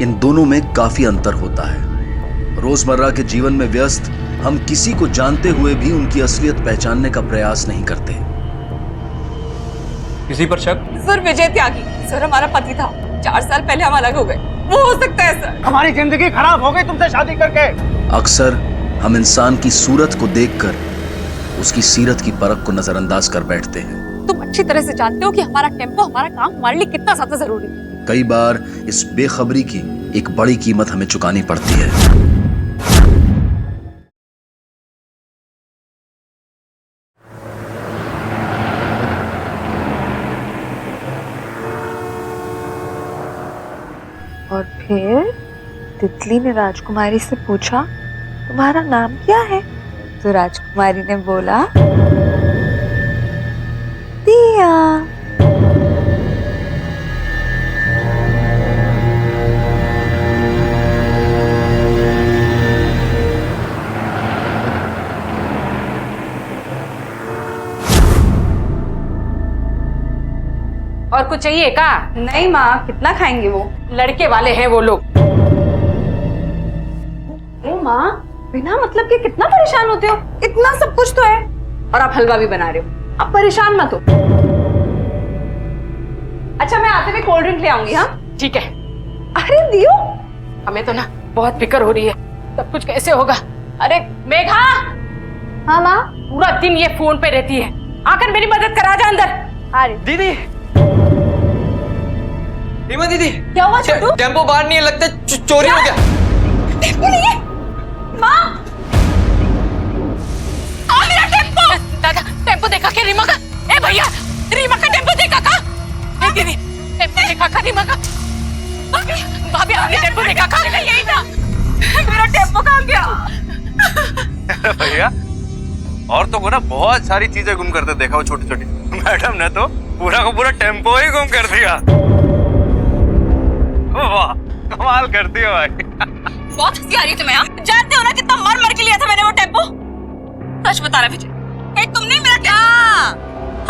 इन दोनों में काफी अंतर होता है। रोजमर्रा के जीवन में व्यस्त हम किसी को जानते हुए भी उनकी असलियत पहचानने का प्रयास नहीं करते। किसी पर शक? सर विजय त्यागी सर हमारा पति था। 4 साल पहले हम अलग हो गए। वो हो सकता है सर। हमारी जिंदगी खराब हो गई तुमसे शादी करके। अक्सर हम इंसान की सूरत को देखकर उसकी सीरत की परख को नजरअंदाज कर बैठते हैं। तुम अच्छी तरह से जानते हो कि हमारा टेम्पो, हमारा काम हमारे लिए कितना ज्यादा जरूरी है। कई बार इस बेखबरी की एक बड़ी कीमत हमें चुकानी पड़ती है। और फिर तितली ने राजकुमारी से पूछा, तुम्हारा नाम क्या है? तो राजकुमारी ने बोला, दिया। और कुछ चाहिए का? नहीं माँ, कितना खाएंगे वो? लड़के वाले हैं वो लोग। ओ माँ, बिना मतलब के कितना परेशान होते हो? इतना सब कुछ तो है और आप हलवा भी बना रहे हो। अब परेशान मत हो। अच्छा मैं आते हुए कोल्ड ड्रिंक ले आऊंगी। हाँ ठीक है। अरे दियो, हमें तो ना बहुत फिक्र हो रही है, सब कुछ कैसे होगा। अरे मेघा। हाँ माँ। पूरा दिन ये फोन पे रहती है, आकर मेरी मदद करा जा अंदर। अरे दीदी, रीमा दीदी, क्या हुआ छोटू? टेम्पो बाहर नहीं है, लगता है चोरी हो गया। टेम्पो नहीं है माँ। मेरा टेम्पो। दादा टेम्पो देखा क्या रीमा का? ए भैया रीमा का टेम्पो देखा का? ए दीदी टेम्पो देखा का रीमा का? भाभी आपने टेम्पो देखा का? यही था। मेरा टेम्पो कहाँ गया? भैया औरतों को ना बहुत सारी चीजें गुम करते देखा, वो छोटी छोटी। मैडम ने तो पूरा का पूरा टेम्पो ही गुम कर दिया। वाह कमाल करती हो भाई। बहुत हंसी आ रही है तुम्हें। जानते हो ना कितना मर मर के लिया था मैंने वो टेम्पो। सच बता रहे विजय, तुम नहीं मेरा क्या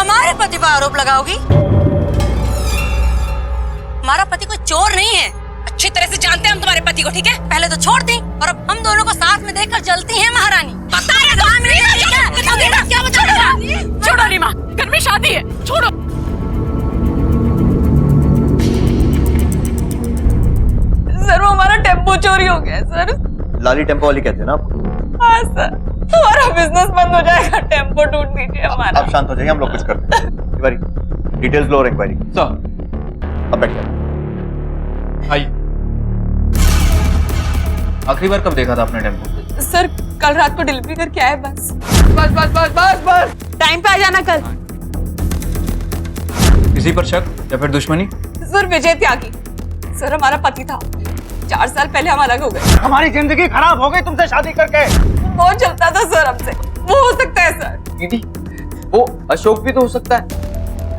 हमारे पति पर आरोप लगाओगी? हमारा पति कोई चोर नहीं है, अच्छी तरह से जानते हैं हम तुम्हारे पति को, ठीक है? पहले तो छोड़ दी और अब हम दोनों को साथ में देखकर जलती हैं महारानी। पता है क्या बता? छोड़ो रीमा, घर में शादी है, छोड़ो। सर वो हमारा टेम्पो चोरी हो गया सर। लाली टेम्पो वाली कहते हैं ना आपको? हाँ सर, हमारा बिजनेस बंद हो जाएगा, टेम्पो टूट दीजिए हमारा। आप शांत हो जाइए, हम लोग कुछ करते हैं। तिवारी डिटेल्स लो और इंक्वायरी। सर अब बैठिए। आइए। आखिरी बार कब देखा था आपने टेम्पो? सर कल रात को डिलीवरी करके आए बस। बस बस बस बस बस टाइम पे आ जाना कल। किसी पर शक या फिर दुश्मनी? सर विजय त्यागी सर हमारा पति था, 4 साल पहले हम अलग हो गए। हमारी जिंदगी खराब हो गई तुमसे शादी करके। बहुत चलता था सर हमसे, वो हो सकता है सर। दीदी वो अशोक भी तो हो सकता है।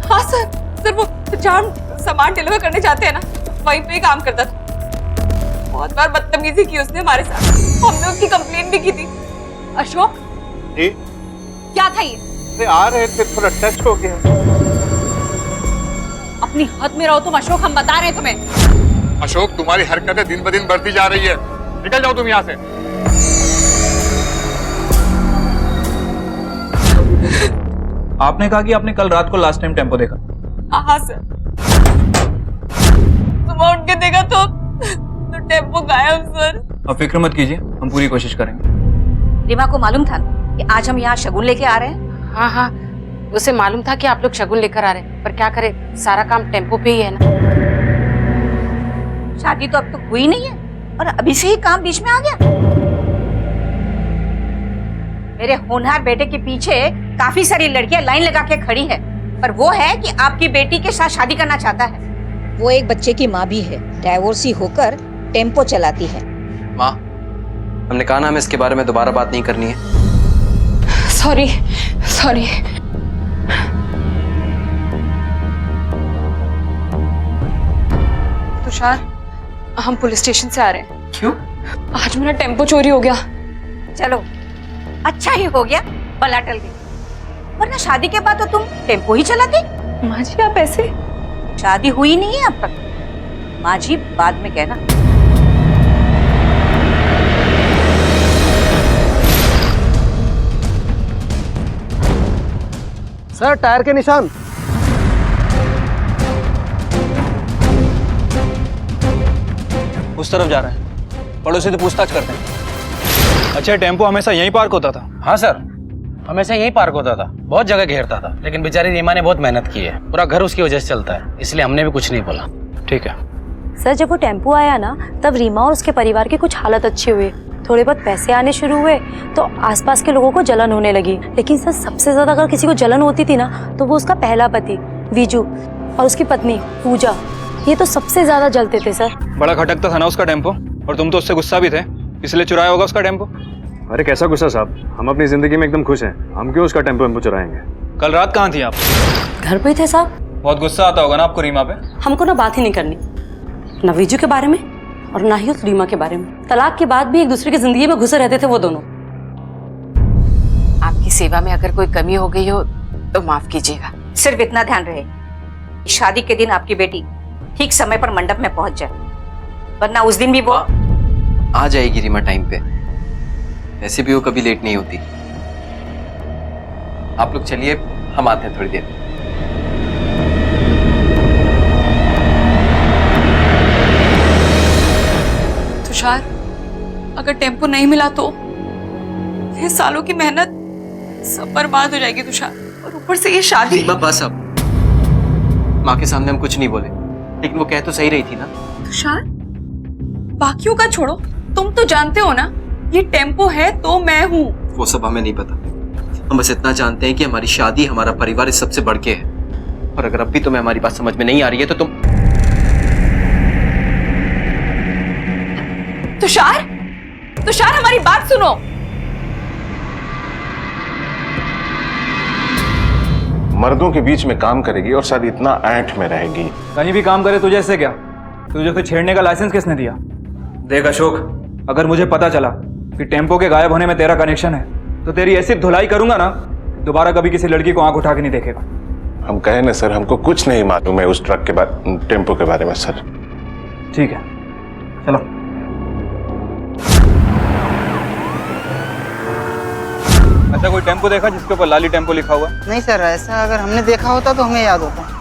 हाँ सर वो जहाँ सामान डिलीवर करने जाते हैं ना वहीं पे ही काम करता था। बहुत बार बदतमीजी की उसने हमारे साथ, हमने उसकी कंप्लेंट भी की थी। अशोक जी क्या था ये? आ रहे थे, थोड़ा टच हो गया। अपनी हद में रहो तुम अशोक, हम बता रहे हैं तुम्हें। अशोक तुम्हारी हरकतें दिन ब दिन बढ़ती जा रही है, निकल जाओ तुम यहाँ से। आपने कहा कि आपने कल रात को लास्ट टाइम टेम्पो देखा। हाँ सर, सुबह उठ के देखा तो टेम्पो गायब सर। अब फिक्र मत कीजिए, हम पूरी कोशिश करेंगे। रीमा को मालूम था कि आज हम यहाँ शगुन लेके आ रहे हैं? हाँ हाँ, उसे मालूम था कि आप लोग शगुन लेकर आ रहे हैं, पर क्या करे, सारा काम टेम्पो पे ही है ना। शादी तो अब तक हुई नहीं है और अभी से ही काम बीच में आ गया। मेरे होनहार बेटे के पीछे काफी सारी लड़कियां लाइन लगा के खड़ी है, पर वो है कि आपकी बेटी के साथ शादी करना चाहता है। वो एक बच्चे की माँ भी है, डाइवोर्सी होकर टेम्पो चलाती है। माँ, हमने कहा ना हमें इसके बारे में दोबारा बात नहीं करनी है। Sorry sorry. तुषार हम पुलिस स्टेशन से आ रहे हैं। क्यों? आज मेरा टेम्पो चोरी हो गया। चलो अच्छा ही हो गया, बला टल गई, वरना शादी के बाद तो तुम टेम्पो ही चलाती। माँ जी आप ऐसे? शादी हुई नहीं है अब तक, माँ जी बाद में कहना। सर टायर के निशान। उस तरफ जा रहे हैं, पड़ोसी से पूछताछ करते हैं। अच्छा टेम्पो हमेशा यहीं पार्क होता था? हाँ सर, हमेशा यहीं पार्क होता था, बहुत जगह घेरता था, लेकिन बेचारी रीमा ने बहुत मेहनत की है, पूरा घर उसकी वजह से चलता है, इसलिए हमने भी कुछ नहीं बोला। ठीक है सर, जब वो टेम्पो आया ना तब रीमा और उसके परिवार की कुछ हालत अच्छी हुई, थोड़े बहुत पैसे आने शुरू हुए तो आसपास के लोगों को जलन होने लगी। लेकिन सर सबसे ज्यादा अगर किसी को जलन होती थी ना तो वो उसका पहला पति विजू और उसकी पत्नी पूजा, ये तो सबसे ज्यादा जलते थे सर। बड़ा खटकता था ना उसका टेम्पो, और तुम तो उससे गुस्सा भी थे, इसलिए चुराया होगा उसका टेम्पो। अरे कैसा गुस्सा साहब, हम अपनी जिंदगी में एकदम खुश हैं, हम क्यों उसका टेम्पो चुराएंगे। कल रात कहाँ थी आप? घर पे थे साहब। बहुत गुस्सा आता होगा ना आपको रीमा पे? हमको ना बात ही नहीं करनी, ना विजू के बारे में और ना ही उस रीमा के बारे में। तलाक के बाद भी एक दूसरे की जिंदगी में घुसे रहते थे वो दोनों। आपकी सेवा में अगर कोई कमी हो गई हो तो माफ कीजिएगा। सिर्फ इतना ध्यान रहे, शादी के दिन आपकी बेटी ठीक समय पर मंडप में पहुंच जाए, वरना उस दिन भी वो आ जाएगी रीमा टाइम पे, ऐसे भी वो कभी लेट नहीं होती। आप लोग चलिए, हम आते हैं थोड़ी देर। तुषार अगर टेम्पो नहीं मिला तो ये सालों की मेहनत सब बर्बाद हो जाएगी तुषार। और ऊपर से ये शादी। रीमा बस अब, माँ के सामने हम कुछ नहीं बोले, लेकिन वो कह तो सही रही थी ना। तुषार, बाकियों का छोड़ो, तुम तो जानते हो ना ये टेम्पो है तो मैं हूँ। वो सब हमें नहीं पता, हम बस इतना जानते हैं कि हमारी शादी, हमारा परिवार इस सबसे बढ़ के है। और अगर अब भी तुम्हें हमारी बात समझ में नहीं आ रही है तो तुम तुषार, तुषार हमारी बात सुनो। मर्दों के बीच में काम करेगी और शायद इतना ऐंठ में रहेगी। कहीं भी काम करे तुझे इससे क्या? तुझे तो छेड़ने का लाइसेंस किसने दिया? देख अशोक, अगर मुझे पता चला कि टेम्पो के गायब होने में तेरा कनेक्शन है तो तेरी ऐसी धुलाई करूंगा ना, दोबारा कभी किसी लड़की को आंख उठा के नहीं देखेगा। हम कहे ना सर, हमको कुछ नहीं मालूम है उस ट्रक के बारे, टेम्पो के बारे में सर। ठीक है, चलो। अच्छा, कोई टेम्पो देखा जिसके ऊपर लाली टेम्पो लिखा हुआ? नहीं सर, ऐसा अगर हमने देखा होता तो हमें याद होता।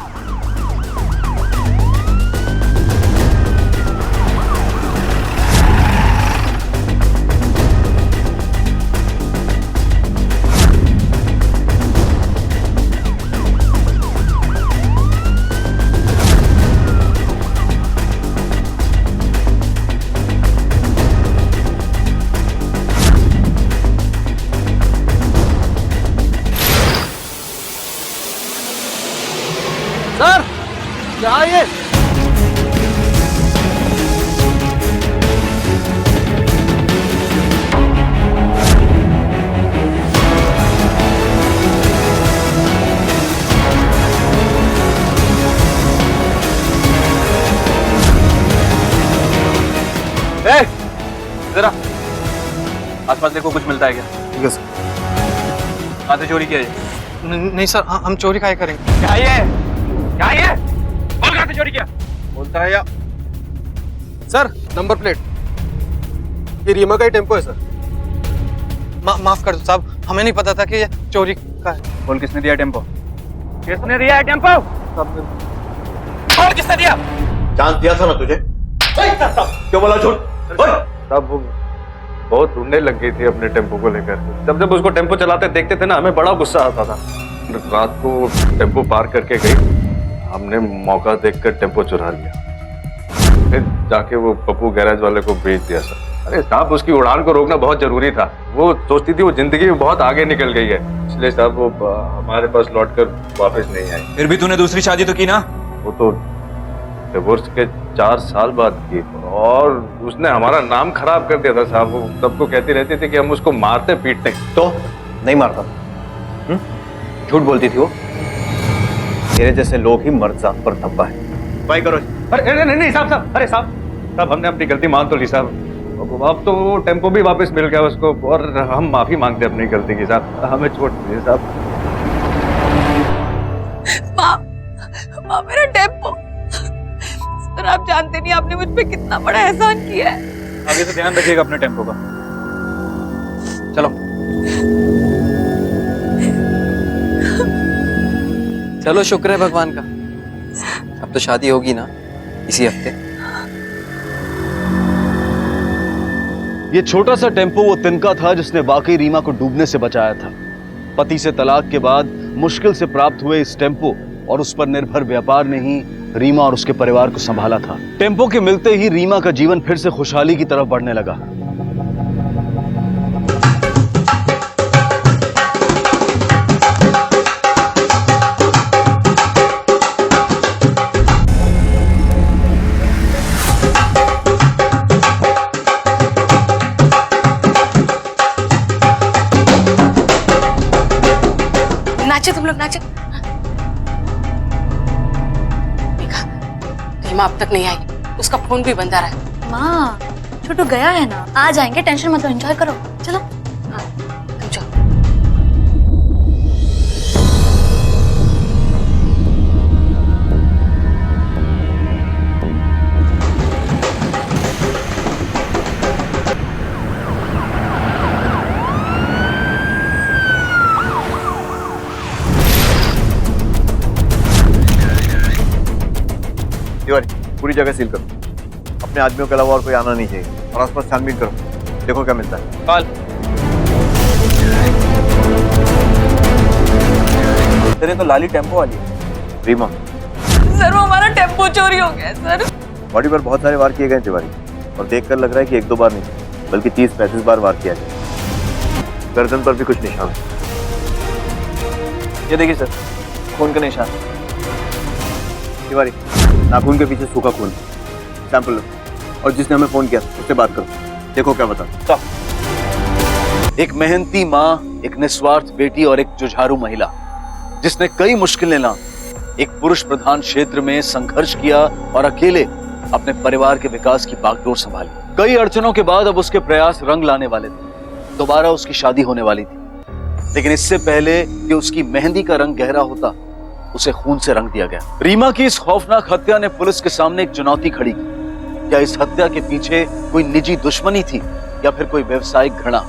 सर, क्या ये? जरा आसपास देखो, कुछ मिलता है क्या? ठीक है सर। कहाँ से चोरी किया ये? नहीं सर, हम चोरी काहे करेंगे? क्या ये? क्या ये? बोल कहाँ से चोरी किया? बोलता है या सर, नंबर प्लेट ये रीमा का ही टेम्पो है सर। माफ कर दो साहब, हमें नहीं पता था कि ये चोरी का है। बोल किसने दिया टेम्पो? किसने दिया है टेम्पो? बोल किसने दिया? चांस दिया था ना तुझे, क्यों बोला झूठ? तब वो बहुत ढूंढने लग गई थी अपने टेम्पो को लेकर। जब जब उसको टेम्पो चलाते देखते थे ना, हमें बड़ा गुस्सा आता था। रात को टेम्पो पार करके गई, हमने मौका देखकर टेम्पो चुरा लिया, फिर जाके वो पप्पू गैराज वाले को बेच दिया सर। अरे साहब, उसकी उड़ान को रोकना बहुत जरूरी था। वो सोचती थी वो जिंदगी में बहुत आगे निकल गई है, इसलिए साहब वो हमारे पास लौटकर वापस नहीं आई। फिर भी तूने दूसरी शादी तो की ना? वो तो डिवोर्स के 4 साल बाद की, और उसने हमारा नाम खराब कर दिया था साहब। वो सबको कहती रहती थी कि हम उसको मारते पीटते। तो नहीं मारता, झूठ बोलती थी वो। तेरे जैसे लोग ही मर्द जात पर धब्बा है। भाई करो। अरे नहीं साहब, अरे साहब हमने अपनी गलती मान तो ली साहब। अब तो वो टेम्पो भी वापस मिल गया उसको, और हम माफी मांगते अपनी गलती की साहब, हमें छोड़ दीजिए साहब। माँ, मेरा टेम्पो। सर, आप जानते नहीं आपने मुझ पे कितना बड़ा एहसान किया है। आगे से ध्यान रखिएगा अपने टेम्पो का। चलो चलो, शुक्र है भगवान का, अब तो शादी होगी ना इसी हफ्ते। ये छोटा सा टेम्पो वो तिनका था जिसने वाकई रीमा को डूबने से बचाया था। पति से तलाक के बाद मुश्किल से प्राप्त हुए इस टेम्पो और उस पर निर्भर व्यापार ने ही रीमा और उसके परिवार को संभाला था। टेम्पो के मिलते ही रीमा का जीवन फिर से खुशहाली की तरफ बढ़ने लगा। नाचे तुम लोग, नाचे। देखा, रीमा अब तक नहीं आई, उसका फोन भी बंद आ रहा है। माँ, छोटू गया है ना, आ जाएंगे, टेंशन मत लो, एंजॉय करो, चलो। हाँ, तुम जाओ। तिवारी, पूरी जगह सील करो, अपने आदमियों के अलावा और कोई आना नहीं चाहिए, और आसपास छानबीन करो, देखो क्या मिलता है। अंदर है तो लाली टेम्पो वाली है। रीमा, सर वो हमारा टेम्पो चोरी हो गया है सर। बॉडी पर बहुत सारे वार किए गए तिवारी, और देखकर लग रहा है कि 1-2 बार नहीं बल्कि 30-35 बार वार किया गया। गर्दन पर भी कुछ निशान है। ये देखिए सर, खून का निशान। तिवारी, नाखून के पीछे सूखा खून, सैंपल लो, और जिसने हमें फोन किया उससे बात करो, देखो क्या बता। एक मेहनती माँ, एक निस्वार्थ बेटी और एक जुझारू महिला जिसने कई मुश्किलें ला एक पुरुष प्रधान क्षेत्र में संघर्ष किया और अकेले अपने परिवार के विकास की बागडोर संभाली। कई अड़चनों के बाद अब उसके प्रयास रंग लाने वाले थे। दोबारा उसकी शादी होने वाली थी, लेकिन इससे पहले कि उसकी मेहंदी का रंग गहरा होता, उसे खून से रंग दिया गया। रीमा की इस खौफनाक हत्या ने पुलिस के सामने एक चुनौती खड़ी की। क्या इस हत्या के पीछे कोई निजी दुश्मनी थी या फिर कोई व्यवसायिक घृणा?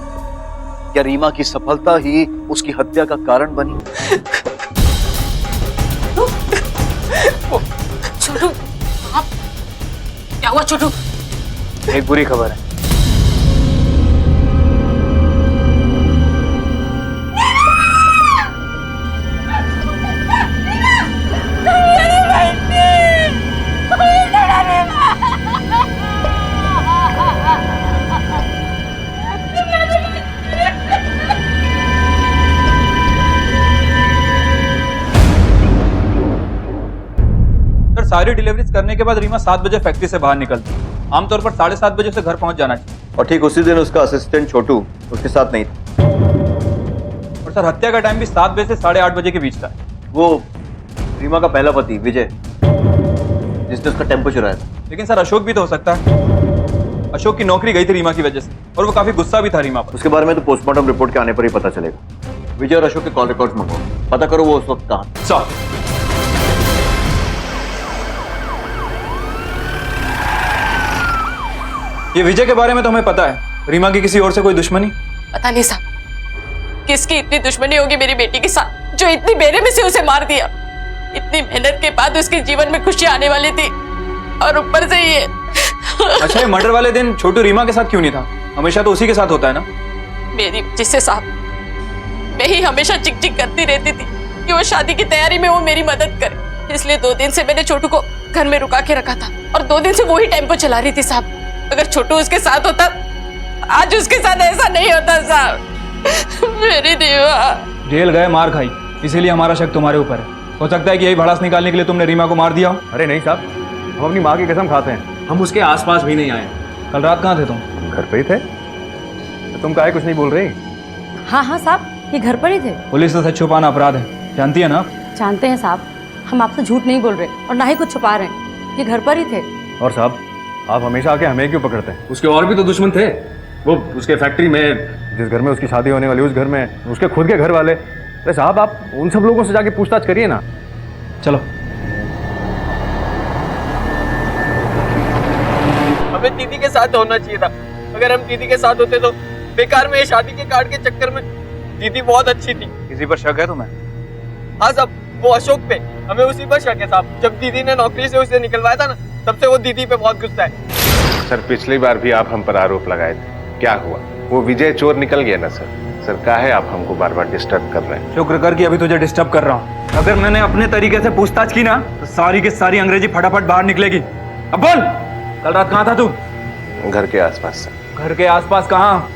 क्या रीमा की सफलता ही उसकी हत्या का कारण बनी? छोटू, आप क्या हुआ छोटू? एक बुरी खबर है। सारी डिलीवरीज करने के बाद रीमा 7 बजे फैक्ट्री से बाहर निकलती है। आमतौर पर 7:30 बजे उसे घर पहुंच जाना चाहिए। और ठीक उसी दिन उसका असिस्टेंट छोटू उसके साथ नहीं था। और सर हत्या का टाइम भी 7 बजे से 8:30 बजे के बीच का है। वो रीमा का पहला पति विजय, जिसने उसका टेम्पो चुराया था। लेकिन सर अशोक भी तो हो सकता है। अशोक की नौकरी गई थी रीमा की वजह से, और वो काफी गुस्सा भी था रीमा पर। उसके बारे में तो पोस्टमार्टम रिपोर्ट के आने पर ही पता चलेगा। विजय और अशोक के कॉल रिकॉर्ड्स मंगवाओ, पता करो वो उस वक्त कहाँ था। ये विजय के बारे में तो हमें पता है, रीमा की किसी और से कोई दुश्मनी? पता नहीं साहब, किसकी इतनी दुश्मनी होगी मेरी बेटी के साथ जो इतनी बेरहमी से उसे मार दिया। इतनी मेहनत के बाद उसके जीवन में खुशी आने वाली थी, और ऊपर से ये। अच्छा, ये मर्डर वाले दिन छोटू रीमा के साथ क्यों नहीं था? हमेशा तो उसी के साथ होता है ना। मेरी जिससे साहब, मैं ही हमेशा चिक चिक करती रहती थी कि वो शादी की तैयारी में वो मेरी मदद करे। इसलिए 2 दिन से मैंने छोटू को घर में रुका के रखा था, और 2 दिन से वो ही टेम्पो चला रही थी साहब। अगर छोटू उसके साथ होता, आज उसके साथ ऐसा नहीं होता साहब। मेरी दीवा जेल गए, मार खाई, इसीलिए हमारा शक तुम्हारे ऊपर है। हो सकता है कि यही भड़ास निकालने के लिए तुमने रीमा को मार दिया हो। अरे नहीं साहब, हम अपनी माँ की कसम खाते हैं, हम उसके आसपास भी नहीं आए। कल रात कहाँ थे तुम? घर पे ही थे। तो तुम काहे कुछ नहीं बोल रही? हाँ हाँ साहब, ये घर पर ही थे। पुलिस से सच छुपाना अपराध है, जानती है ना? जानते हैं साहब, हम आपसे झूठ नहीं बोल रहे और ना ही कुछ छुपा रहे हैं। ये घर पर ही थे। और साहब, आप हमेशा आके हमें क्यों पकड़ते हैं? उसके और भी तो दुश्मन थे। वो उसके फैक्ट्री में, जिस घर में उसकी शादी होने वाली, उस घर में उसके खुद के घर वाले। अरे साहब, आप उन सब लोगों से जाके पूछताछ करिए ना। चलो। हमें दीदी के साथ होना चाहिए था। अगर हम दीदी के साथ होते तो बेकार में ये शादी के कार्ड के चक्कर में। दीदी बहुत अच्छी थी। किसी पर शक है तुम्हें? हाँ साहब, वो अशोक पे, हमें उसी पर शक है साहब। जब दीदी ने नौकरी से उसे निकलवाया था ना, तब से वो दीदी पे बहुत गुस्सा है। सर, पिछली बार भी आप हम पर आरोप लगाए थे, क्या हुआ? वो विजय चोर निकल गया ना सर। सर, काहे आप हमको बार बार डिस्टर्ब कर रहे हैं? शुक्र कर कि अभी तुझे डिस्टर्ब कर रहा हूँ। अगर मैंने अपने तरीके से पूछताछ की ना, तो सारी की सारी अंग्रेजी फटाफट बाहर निकलेगी। अब बोल, कल रात कहाँ था तू? घर के आसपास सर। घर के आसपास कहाँ?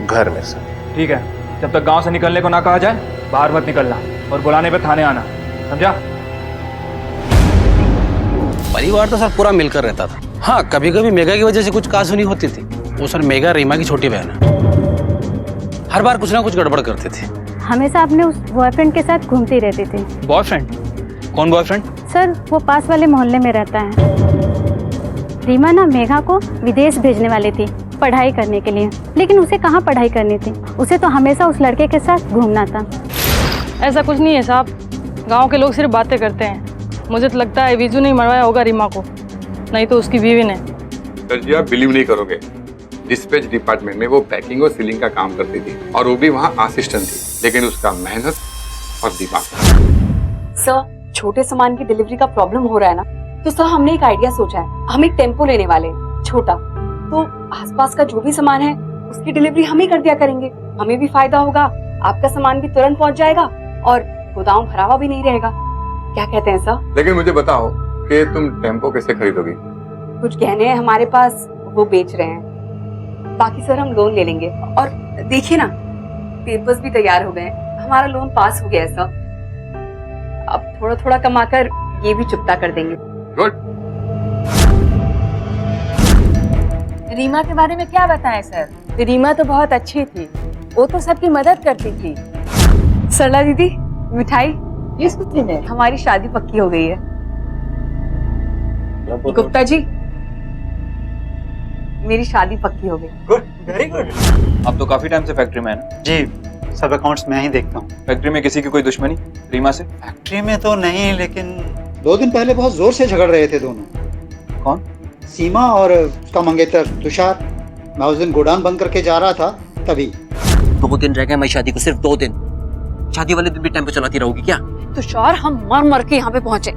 घर में सर। ठीक है, जब तक गांव से निकलने को ना कहा जाए, बाहर मत निकलना, और बुलाने पे थाने आना, समझा? परिवार तो सर पूरा मिलकर रहता था। हाँ, कभी कभी मेघा की वजह से कुछ कहासुनी होती थी। वो सर मेघा रीमा की छोटी बहन है, हर बार कुछ ना कुछ गड़बड़ करते थे। हमेशा अपने उस बॉयफ्रेंड के साथ घूमती रहती थी। बॉयफ्रेंड? कौन बॉयफ्रेंड? सर, वो पास वाले मोहल्ले में रहता है। रीमा ना मेघा को विदेश भेजने वाली थी पढ़ाई करने के लिए, लेकिन उसे कहाँ पढ़ाई करनी थी, उसे तो हमेशा उस लड़के के साथ घूमना था। ऐसा कुछ नहीं है साहब, गांव के लोग सिर्फ बातें करते हैं। मुझे तो लगता है विजू ने मरवाया होगा रीमा को, नहीं तो उसकी बीवी ने। सर जी, आप बिलीव नहीं करोगे, डिस्पैच डिपार्टमेंट में वो पैकिंग और सीलिंग का काम करती थी, और वो भी वहाँ असिस्टेंट थी, लेकिन उसका मेहनत और दिमाग। सर, छोटे सामान की डिलीवरी का प्रॉब्लम हो रहा है ना, तो सर हमने एक आइडिया सोचा है। हम एक टेम्पो लेने वाले हैं, छोटा, तो आसपास का जो भी सामान है उसकी डिलीवरी हम ही कर दिया करेंगे। हमें भी फायदा होगा, आपका सामान भी तुरंत पहुंच जाएगा, और गोदाम भरा हुआ भी नहीं रहेगा। क्या कहते हैं सर? लेकिन मुझे बताओ कि तुम टेम्पो कैसे खरीदोगी? कुछ गहने हैं हमारे पास, वो बेच रहे हैं। बाकी सर हम लोन ले लेंगे। और देखिए ना, पेपर्स भी तैयार हो गए हैं, हमारा लोन पास हो गया है सर। अब थोड़ा थोड़ा कमाकर ये भी चुकता कर देंगे। गुड। रीमा के बारे में क्या बताएं सर? रीमा तो बहुत अच्छी थी, वो तो सबकी मदद करती थी। सरला दीदी, मिठाई। किस कुत्ते में? हमारी शादी पक्की हो गई है। गुप्ता जी, मेरी शादी पक्की हो गई। Good, very good. आप तो काफी टाइम से फैक्ट्री में है ना? जी, सब अकाउंट्स में ही देखता हूँ। फैक्ट्री में किसी की कोई दुश्मनी रीमा से? फैक्ट्री में तो नहीं, लेकिन 2 दिन पहले बहुत जोर से झगड़ रहे थे दोनों। कौन? सीमा और उसका मंगेतर तुषार। मैं उस दिन गोडाउन बंद करके जा रहा था, तभी। 2 दिन रह गए मैं शादी को, सिर्फ 2 दिन। शादी वाले दिन भी टेम्पो चलाती रहोगी क्या? तुषार, हम मर मर के यहाँ पे पहुंचे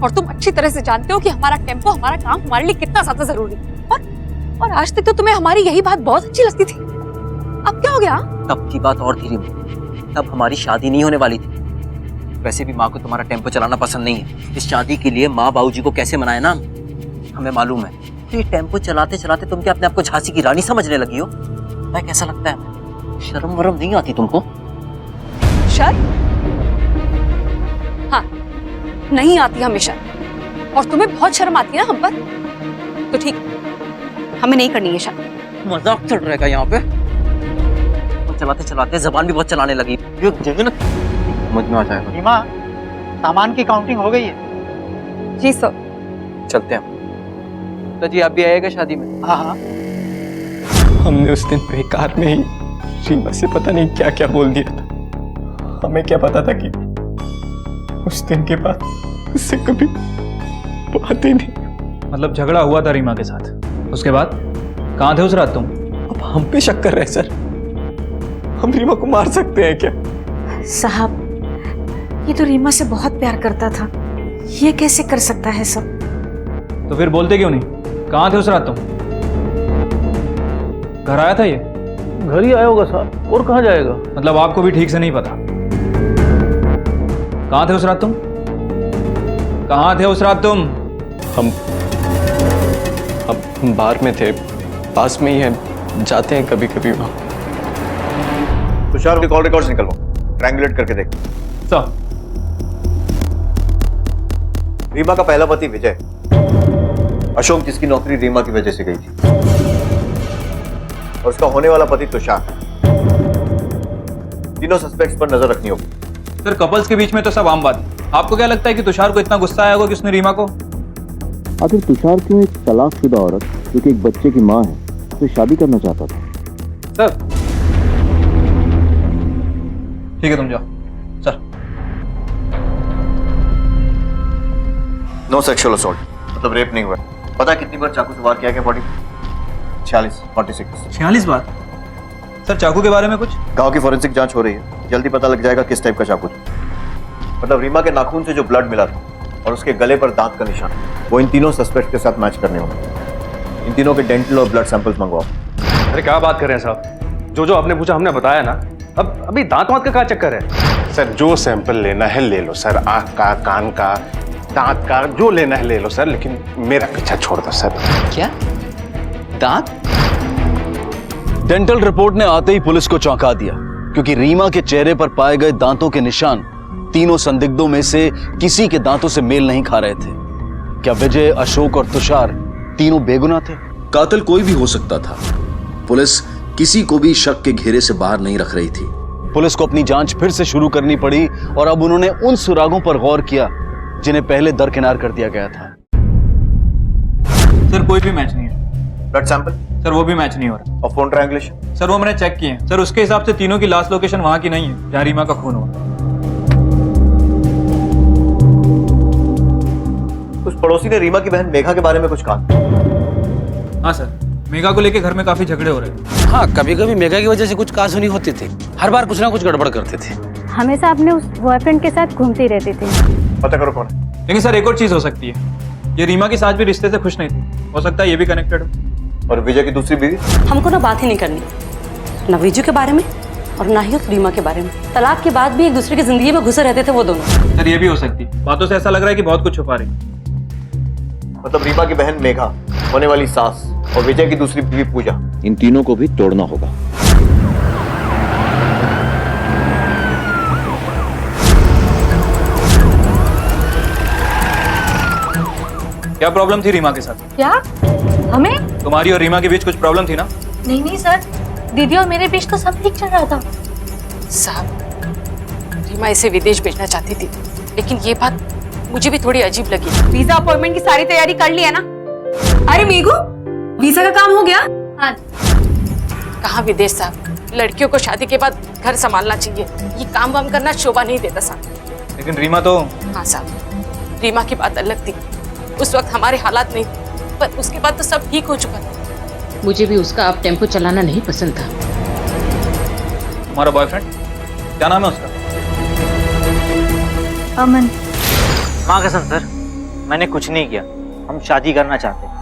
और तुम अच्छी तरह से जानते हो कि हमारा टेम्पो, हमारा काम हमारे लिए कितना ज्यादा जरूरी है। और आज तक तो तुम्हें हमारी यही बात बहुत अच्छी लगती थी। अब क्या हो गया? तब की बात और थी रीमा, तब हमारी शादी नहीं होने वाली थी। वैसे भी माँ को तुम्हारा टेम्पो चलाना पसंद नहीं है। इस शादी के लिए माँ बाबूजी को कैसे मनाए ना हमें मालूम है। तो ये टेम्पो चलाते चलाते तुम क्या अपने आप को झांसी की रानी समझने लगी हो? मैं कैसा लगता है? शर्म वरम नहीं आती तुमको? शर्म? हाँ, नहीं आती हमेशा। और तुम्हें बहुत शर्म आती है ना हम पर। तो ठीक, हमें नहीं करनी है शादी। मजाक चल रहेगा यहाँ पे। चलाते चलाते जबान भी बहुत चलाने लगी। समझ में आ जाएगा। रीमा, सामान की काउंटिंग हो गई है? जी सर। चलते हैं। तो जी आप भी आएगा शादी में? हाँ हाँ। हमने उस दिन बेकार में ही रीमा से पता नहीं क्या क्या बोल दिया था। हमें क्या पता था कि उस दिन के बाद उससे कभी बात ही नहीं। मतलब झगड़ा हुआ था रीमा के साथ, उसके बाद कहाँ थे उस रात तुम? अब हम पे शक कर रहे हैं सर। हम रीमा को मार सकते हैं क्या? साहब, ये तो रीमा से बहुत प्यार करता था, ये कैसे कर सकता है सब? तो फिर बोलते क्यों नहीं? कहाँ थे उस रात तुम? घर आया था ये? घर ही आया होगा साहब, और कहाँ जाएगा? मतलब आपको भी ठीक से नहीं पता? कहाँ थे उस रात तुम? कहाँ थे उस रात तुम? हम बाहर में थे, पास में ही है, जाते हैं कभी कभी वहाँ। तुषार के कॉल रिकॉर्ड्स निकलवाओ, ट्रायंगुलेट करके देख। सर, रीमा का पहला पति विजय, अशोक जिसकी नौकरी रीमा की वजह से गई थी, और उसका होने वाला पति तुषार। तीनों सस्पेक्ट्स पर नजर रखनी होगी। सर, कपल्स के बीच में तो सब आम बात है। आपको क्या लगता है कि तुषार को इतना गुस्सा आया होगा कि उसने रीमा को? आखिर तुषार क्यों एक तलाकशुदा औरत जो कि एक बच्चे की माँ है तो शादी करना चाहता था? सर ठीक है, तुम जाओ। सर, नो सेक्सुअल असॉल्ट, मतलब रेप नहीं हुआ। पता कितनी बार चाकू से वार किया गया बॉडी? 46 बार। सर, चाकू के बारे में कुछ? गांव की फोरेंसिक जांच हो रही है, जल्दी पता लग जाएगा किस टाइप का चाकू था। मतलब रीमा के नाखून से जो ब्लड मिला था और उसके गले पर दांत का निशान, वो इन तीनों सस्पेक्ट के साथ मैच करने होंगे। इन तीनों के डेंटल और ब्लड सैंपल्स मंगवाओ। अरे क्या बात कर रहे हैं साहब? जो आपने पूछा हमने बताया ना। अब अभी दांत वांत का क्या चक्कर है? सर, जो सैंपल लेना है ले लो सर, आंख का, कान का, दांत का, जो लेना है ले लो सर, लेकिन मेरा पीछा छोड़ दो सर। क्या दांत? डेंटल रिपोर्ट ने आते ही पुलिस को चौंका दिया, क्योंकि रीमा के चेहरे पर पाए गए दांतों के निशान तीनों संदिग्धों में से किसी के दांतों से मेल नहीं खा रहे थे। क्या विजय, अशोक और तुषार तीनों बेगुनाह थे? कातिल कोई भी हो सकता था। पुलिस किसी को भी शक के घेरे से बाहर नहीं रख रही थी। पुलिस को अपनी जांच फिर से शुरू करनी पड़ी और अब उन्होंने उन सुरागों पर गौर किया जिन्हें पहले दरकिनार कर दिया गया था। सर, कोई भी मैच नहीं है। Blood sample? सर, वो भी मैच नहीं हो रहा। और फोन ट्रायंगुलेशन? सर, वो मैंने चेक किए हैं। सर, उसके हिसाब से तीनों की लास्ट लोकेशन वहां की नहीं है जहां रीमा का खून हुआ। उस पड़ोसी ने रीमा की बहन मेघा के बारे में कुछ कहा? हाँ सर, मेघा को लेके घर में काफी झगड़े हो रहे हैं। हाँ, कभी कभी मेघा की वजह से कुछ कासूनी होती थी। हर बार कुछ ना कुछ गड़बड़ करते थे। हमेशा अपने उस बॉयफ्रेंड के साथ घूमती रहती थी। पता करो कौन है। लेकिन सर, एक और चीज हो सकती है। ये रीमा की सास भी रिश्ते से खुश नहीं थी, हो सकता है ये भी कनेक्टेड हो। और विजय की दूसरी बीवी? हमको ना बात ही नहीं करनी, ना विजू के बारे में और ना ही उस रीमा के बारे में। तलाक के बाद भी एक दूसरे की जिंदगी में घुसे रहते थे वो दोनों। सर ये भी हो सकती, बातों से ऐसा लग रहा है कि बहुत कुछ छुपा रही। मतलब रीमा की बहन मेघा, होने वाली सास और विजय की दूसरी बीवी पूजा, इन तीनों को भी तोड़ना होगा। क्या प्रॉब्लम थी रीमा के साथ? क्या हमें? तुम्हारी और रीमा के बीच कुछ प्रॉब्लम थी ना? नहीं नहीं सर, दीदी और मेरे बीच तो सब ठीक चल रहा था। साहब, रीमा इसे विदेश भेजना चाहती थी, लेकिन ये बात मुझे भी थोड़ी अजीब लगी। वीजा अपॉइंटमेंट की सारी तैयारी कर ली है ना? अरे मीगू, वीजा का काम हो गया? हाँ। कहाँ विदेश साहब, लड़कियों को शादी के बाद घर संभालना चाहिए, ये काम वाम करना शोभा नहीं देता साहब। लेकिन रीमा तो। हाँ साहब, रीमा की बात अलग थी, उस वक्त हमारे हालात नहीं थे, पर उसके बाद तो सब ठीक हो चुका था। मुझे भी उसका अब टेम्पो चलाना नहीं पसंद था। तुम्हारा बॉयफ्रेंड क्या नाम है उसका? अमन। माँ कसम सर, मैंने कुछ नहीं किया, हम शादी करना चाहते हैं।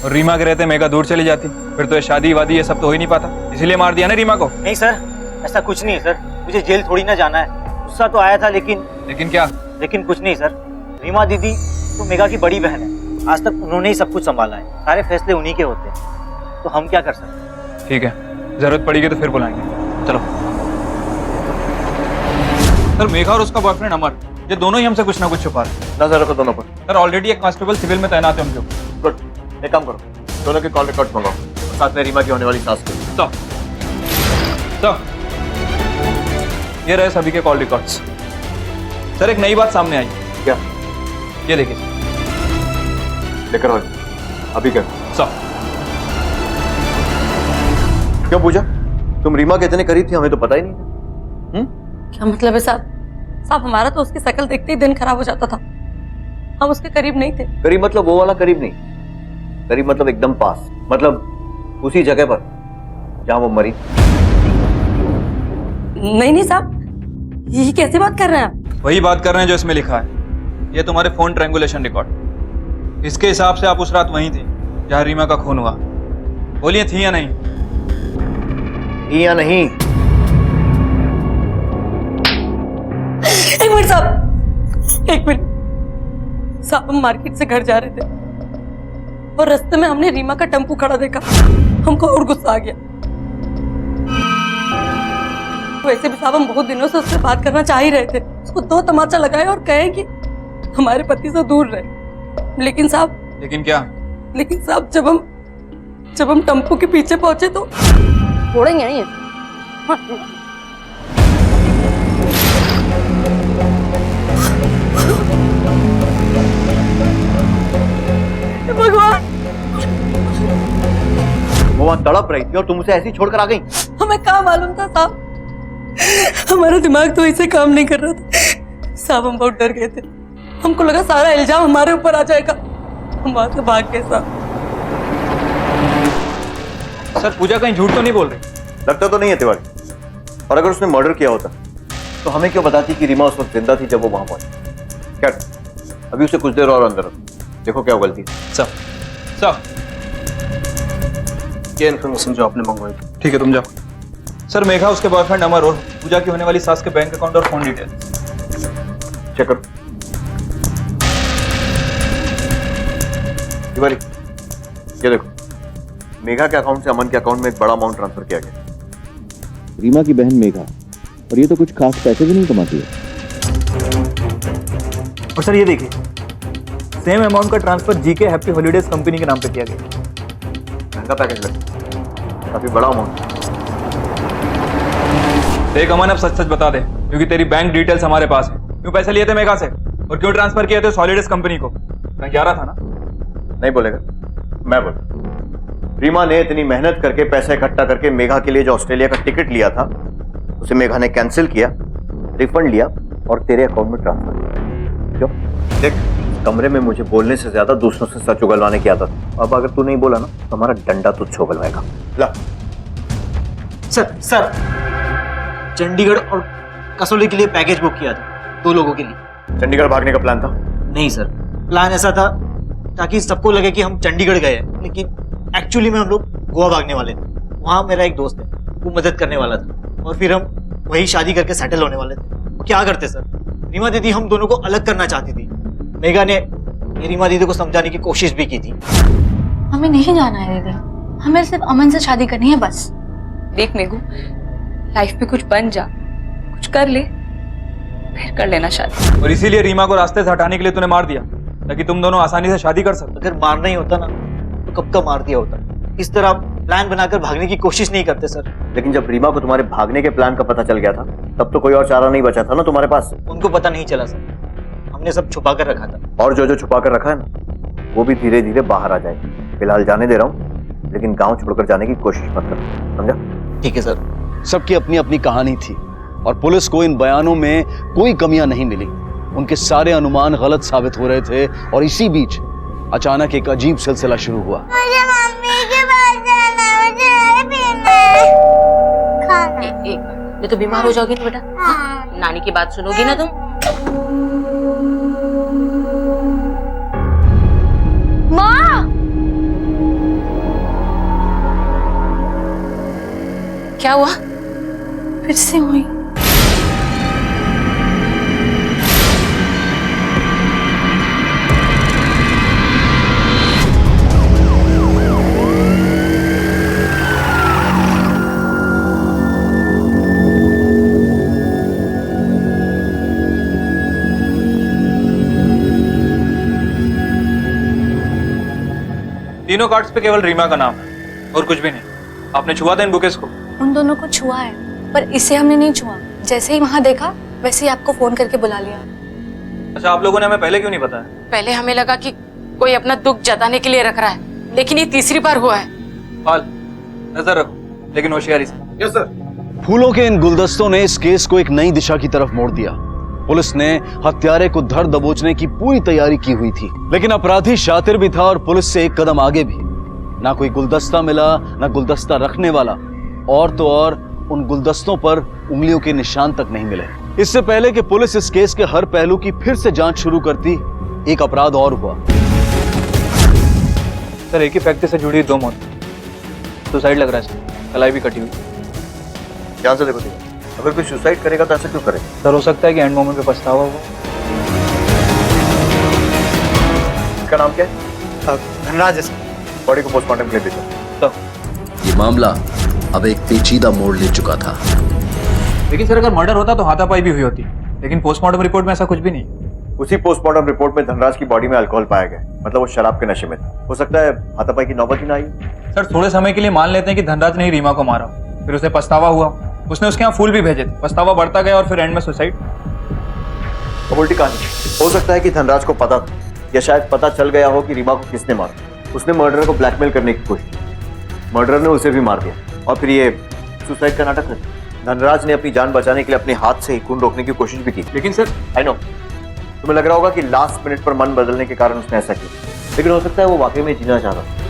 और रीमा के रहते मेघा दूर चली जाती, फिर तो ये शादी वादी ये सब तो हो ही नहीं पाता, इसीलिए मार दिया ना रीमा को? नहीं सर, ऐसा कुछ नहीं है सर, मुझे जेल थोड़ी ना जाना है। गुस्सा तो आया था लेकिन क्या? लेकिन कुछ नहीं सर, रीमा दीदी तो मेघा की बड़ी बहन है, आज तक उन्होंने ही सब कुछ संभाला है, सारे फैसले उन्हीं के होते हैं, तो हम क्या कर सकते हैं? ठीक है, जरूरत पड़ेगी तो फिर बुलाएंगे, चलो। सर मेघा और उसका बॉयफ्रेंड अमर, ये दोनों ही हमसे कुछ ना कुछ छुपा रहे हैं। नजर रखो दोनों पर। सर ऑलरेडी एक कांस्टेबल सिविल में तैनात है उनके ऊपर। गुड, एक काम करो, दोनों के कॉल रिकॉर्ड मंगाओ, साथ में रीमा की होने वाली सास के। तो ये रहे सभी के कॉल रिकॉर्ड्स। सर एक नई बात सामने आई। क्या? ये देखिए। लेकर आओ, अभी कर। क्यों पूजा, तुम रीमा के इतने करीब थी, हमें तो पता ही नहीं। क्या मतलब है साहब? साहब हमारा तो उसकी शक्ल देखते ही दिन खराब हो जाता था, हम उसके करीब नहीं थे। करीब मतलब वो वाला करीब नहीं, करीब मतलब एकदम पास, मतलब उसी जगह पर जहां वो मरी। नहीं नहीं साहब, ये कैसे बात कर रहे हैं आप? वही बात कर रहे हैं जो इसमें लिखा है, ये तुम्हारे फोन ट्रायंगुलेशन रिकॉर्ड। इसके हिसाब से आप उस रात वहीं थी जहां रीमा का खून हुआ। बोलिए थी या नहीं? थी या नहीं? एक मिनट साहब, एक मिनट साहब, हम मार्केट से घर जा रहे थे और रास्ते में हमने रीमा का टेम्पो खड़ा देखा, हमको और गुस्सा आ गया। वैसे भी साहब हम बहुत दिनों से उससे बात करना चाह ही रहे थे, उसको 2 तमाचा लगाए और कहे कि हमारे पति से दूर रहे। लेकिन साहब। लेकिन क्या? लेकिन साहब जब हम टेम्पो के पीछे पहुंचे तो छोड़ेंगे नहीं। भगवान, वो वहां तड़प रही थी और तुम उसे ऐसे ही छोड़कर आ गई। हमें क्या मालूम था साहब, हमारा दिमाग तो ऐसे काम नहीं कर रहा था साहब, हम बहुत डर गए थे, हमको लगा सारा इल्जाम हमारे ऊपर आ जाएगा, हम वहां से भाग गए साहब। सर पूजा कहीं झूठ तो नहीं बोल रही? लगता तो नहीं है तिवारी, और अगर उसने मर्डर किया होता तो हमें क्यों बताती कि रीमा उस वक्त जिंदा थी जब वो वहां पहुंची? क्या अभी उसे कुछ देर और अंदर रखो, देखो क्या गलती है। सब ये इन्फॉर्मेशन जो आपने मंगवाई। ठीक है, तुम जाओ। सर मेघा, उसके बॉयफ्रेंड अमर और पूजा की होने वाली सास के बैंक अकाउंट और फोन डिटेल चेक करो। तिवारी ये देखो, मेघा के अकाउंट से अमन के अकाउंट में एक बड़ा अमाउंट ट्रांसफर किया गया। रीमा की बहन मेघा, और ये तो कुछ खास पैसे भी नहीं कमाती है। और सर ये देखिए, सेम अमाउंट का transfer GK happy holidays company के नाम पे किया गया। महंगा पैकेज लगता, काफी बड़ा अमाउंट। देख अमन, अब सच सच बता दे, क्योंकि तेरी बैंक डिटेल्स हमारे पास है। क्यों पैसे लिए थे मेघा से और क्यों ट्रांसफर किए थे हॉलीडेज कंपनी को? मैं 11 था ना? नहीं बोलेगा, मैं बोल। रीमा ने इतनी मेहनत करके पैसे इकट्ठा करके मेघा के लिए जो ऑस्ट्रेलिया का टिकट लिया था, उसे मेघा ने कैंसिल किया, रिफंड लिया और तेरे अकाउंट में ट्रांसफर किया। क्यों? देख, कमरे में मुझे बोलने से ज्यादा दूसरों से सच उगलवाने की आदत। अब अगर तू नहीं बोला ना तो हमारा डंडा तुझ उगलवाएगा। ला। सर चंडीगढ़ और कसौली के लिए पैकेज बुक किया था 2 लोगों के लिए। चंडीगढ़ भागने का प्लान था? नहीं सर, प्लान ऐसा था ताकि सबको लगे कि हम चंडीगढ़ गए हैं, लेकिन एक्चुअली में हम लोग गोवा भागने वाले थे। वहाँ मेरा एक दोस्त है, वो मदद करने वाला था और फिर हम वही शादी करके सेटल होने वाले थे। क्या करते सर, रीमा दीदी हम दोनों को अलग करना चाहती थी। मेघा ने रीमा दीदी को समझाने की कोशिश भी की थी। हमें नहीं जाना है दीदी, हमें सिर्फ अमन से शादी करनी है बस। देख मेघू, लाइफ में कुछ बन जा, कुछ कर ले, फिर कर लेना शादी। और इसीलिए रीमा को रास्ते से हटाने के लिए तूने मार दिया ताकि तुम दोनों आसानी से शादी कर सको। अगर मारना ही होता ना तो कब का मार दिया होता। इस तरह प्लान बनाकर भागने की कोशिश नहीं करते सर। लेकिन जब रीमा को तुम्हारे भागने के प्लान का पता चल गया था तब तो कोई और चारा नहीं बचा था ना तुम्हारे पास। उनको पता नहीं चला सर, हमने सब छुपा कर रखा था। और जो जो छुपा कर रखा है ना वो भी धीरे धीरे बाहर आ जाएगा। फिलहाल जाने दे रहा हूँ, लेकिन गांव छोड़कर जाने की कोशिश मत कर, समझा? ठीक है सर। सबकी अपनी अपनी कहानी थी और पुलिस को इन बयानों में कोई कमियां नहीं मिली। उनके सारे अनुमान गलत साबित हो रहे थे और इसी बीच अचानक एक अजीब सिलसिला शुरू हुआ। मुझे मम्मी के पास जाना है, मुझे पीना है। एक मिनट, ये तो बीमार हो जाओगी ना बेटा। हाँ। नानी की बात सुनोगी ना तुम? माँ, क्या हुआ? फिर से हुई। तीनों कार्ड्स पे केवल रीमा का नाम है और कुछ भी नहीं। आपने छुआ था इन बुकेस को? उन दोनों को छुआ है पर इसे हमने नहीं छुआ। जैसे ही वहां देखा वैसे ही आपको फोन करके बुला लिया। अच्छा, आप लोगों ने हमें पहले क्यों नहीं बताया? पहले हमें लगा कि कोई अपना दुख जताने के लिए रख रहा है, लेकिन ये तीसरी बार हुआ है। पाल, नजर रखो लेकिन होशियारी से। Yes sir. फूलों के इन गुलदस्तों ने इस केस को एक नई दिशा की तरफ मोड़ दिया। पुलिस ने हत्यारे को धर दबोचने की पूरी तैयारी की हुई थी, लेकिन अपराधी शातिर भी था और पुलिस से एक कदम आगे भी। ना कोई गुलदस्ता मिला, ना गुलदस्ता रखने वाला, और तो और उन गुलदस्तों पर उंगलियों के निशान तक नहीं मिले। इससे पहले कि पुलिस इस केस के हर पहलू की फिर से जांच शुरू करती, एक अपराध और हुआ। सर, एक ही फैक्ट्री से जुड़ी 2 मौत, सुसाइड लग रहा है सर, कलाई भी कटी हुई। ध्यान से देखो, अगर कोई सुसाइड करेगा तो ऐसा क्यों करे? सर, हो सकता है कि एंड मोमेंट पे पछतावा हो। इसका नाम क्या है? धनराज है। बॉडी को पोस्टमार्टम के लिए भेजो। ये मामला अब एक पेचीदा मोड़ ले चुका था। लेकिन सर, अगर मर्डर होता तो हाथापाई भी हुई होती, लेकिन पोस्टमार्टम रिपोर्ट में ऐसा कुछ भी नहीं। उसी पोस्टमार्टम रिपोर्ट में धनराज की बॉडी में अल्कोहल पाया गया, मतलब वो शराब के नशे में था। हो सकता है हाथापाई की नौबत ही ना आई। सर, थोड़े समय के लिए मान लेते हैं कि धनराज ने ही रीमा को मारा, फिर उसे पछतावा हुआ, उसने उसके यहाँ फूल भी भेजे थे, पछतावा बढ़ता गया और फिर एंड में सुसाइड। तो उल्टी कहानी। हो सकता है कि धनराज को पता था या शायद पता चल गया हो कि रीमा को किसने मारा। उसने मर्डरर को ब्लैकमेल करने की कोशिश की, मर्डरर ने उसे भी मार दिया और फिर ये सुसाइड का नाटक रचा। धनराज ने अपनी जान बचाने के लिए अपने हाथ से ही खून रोकने की कोशिश भी की। लेकिन सर, आई नो तुम्हें लग रहा होगा कि लास्ट मिनट पर मन बदलने के कारण उसने ऐसा किया, लेकिन हो सकता है वो वाकई में जीना चाह रहा था।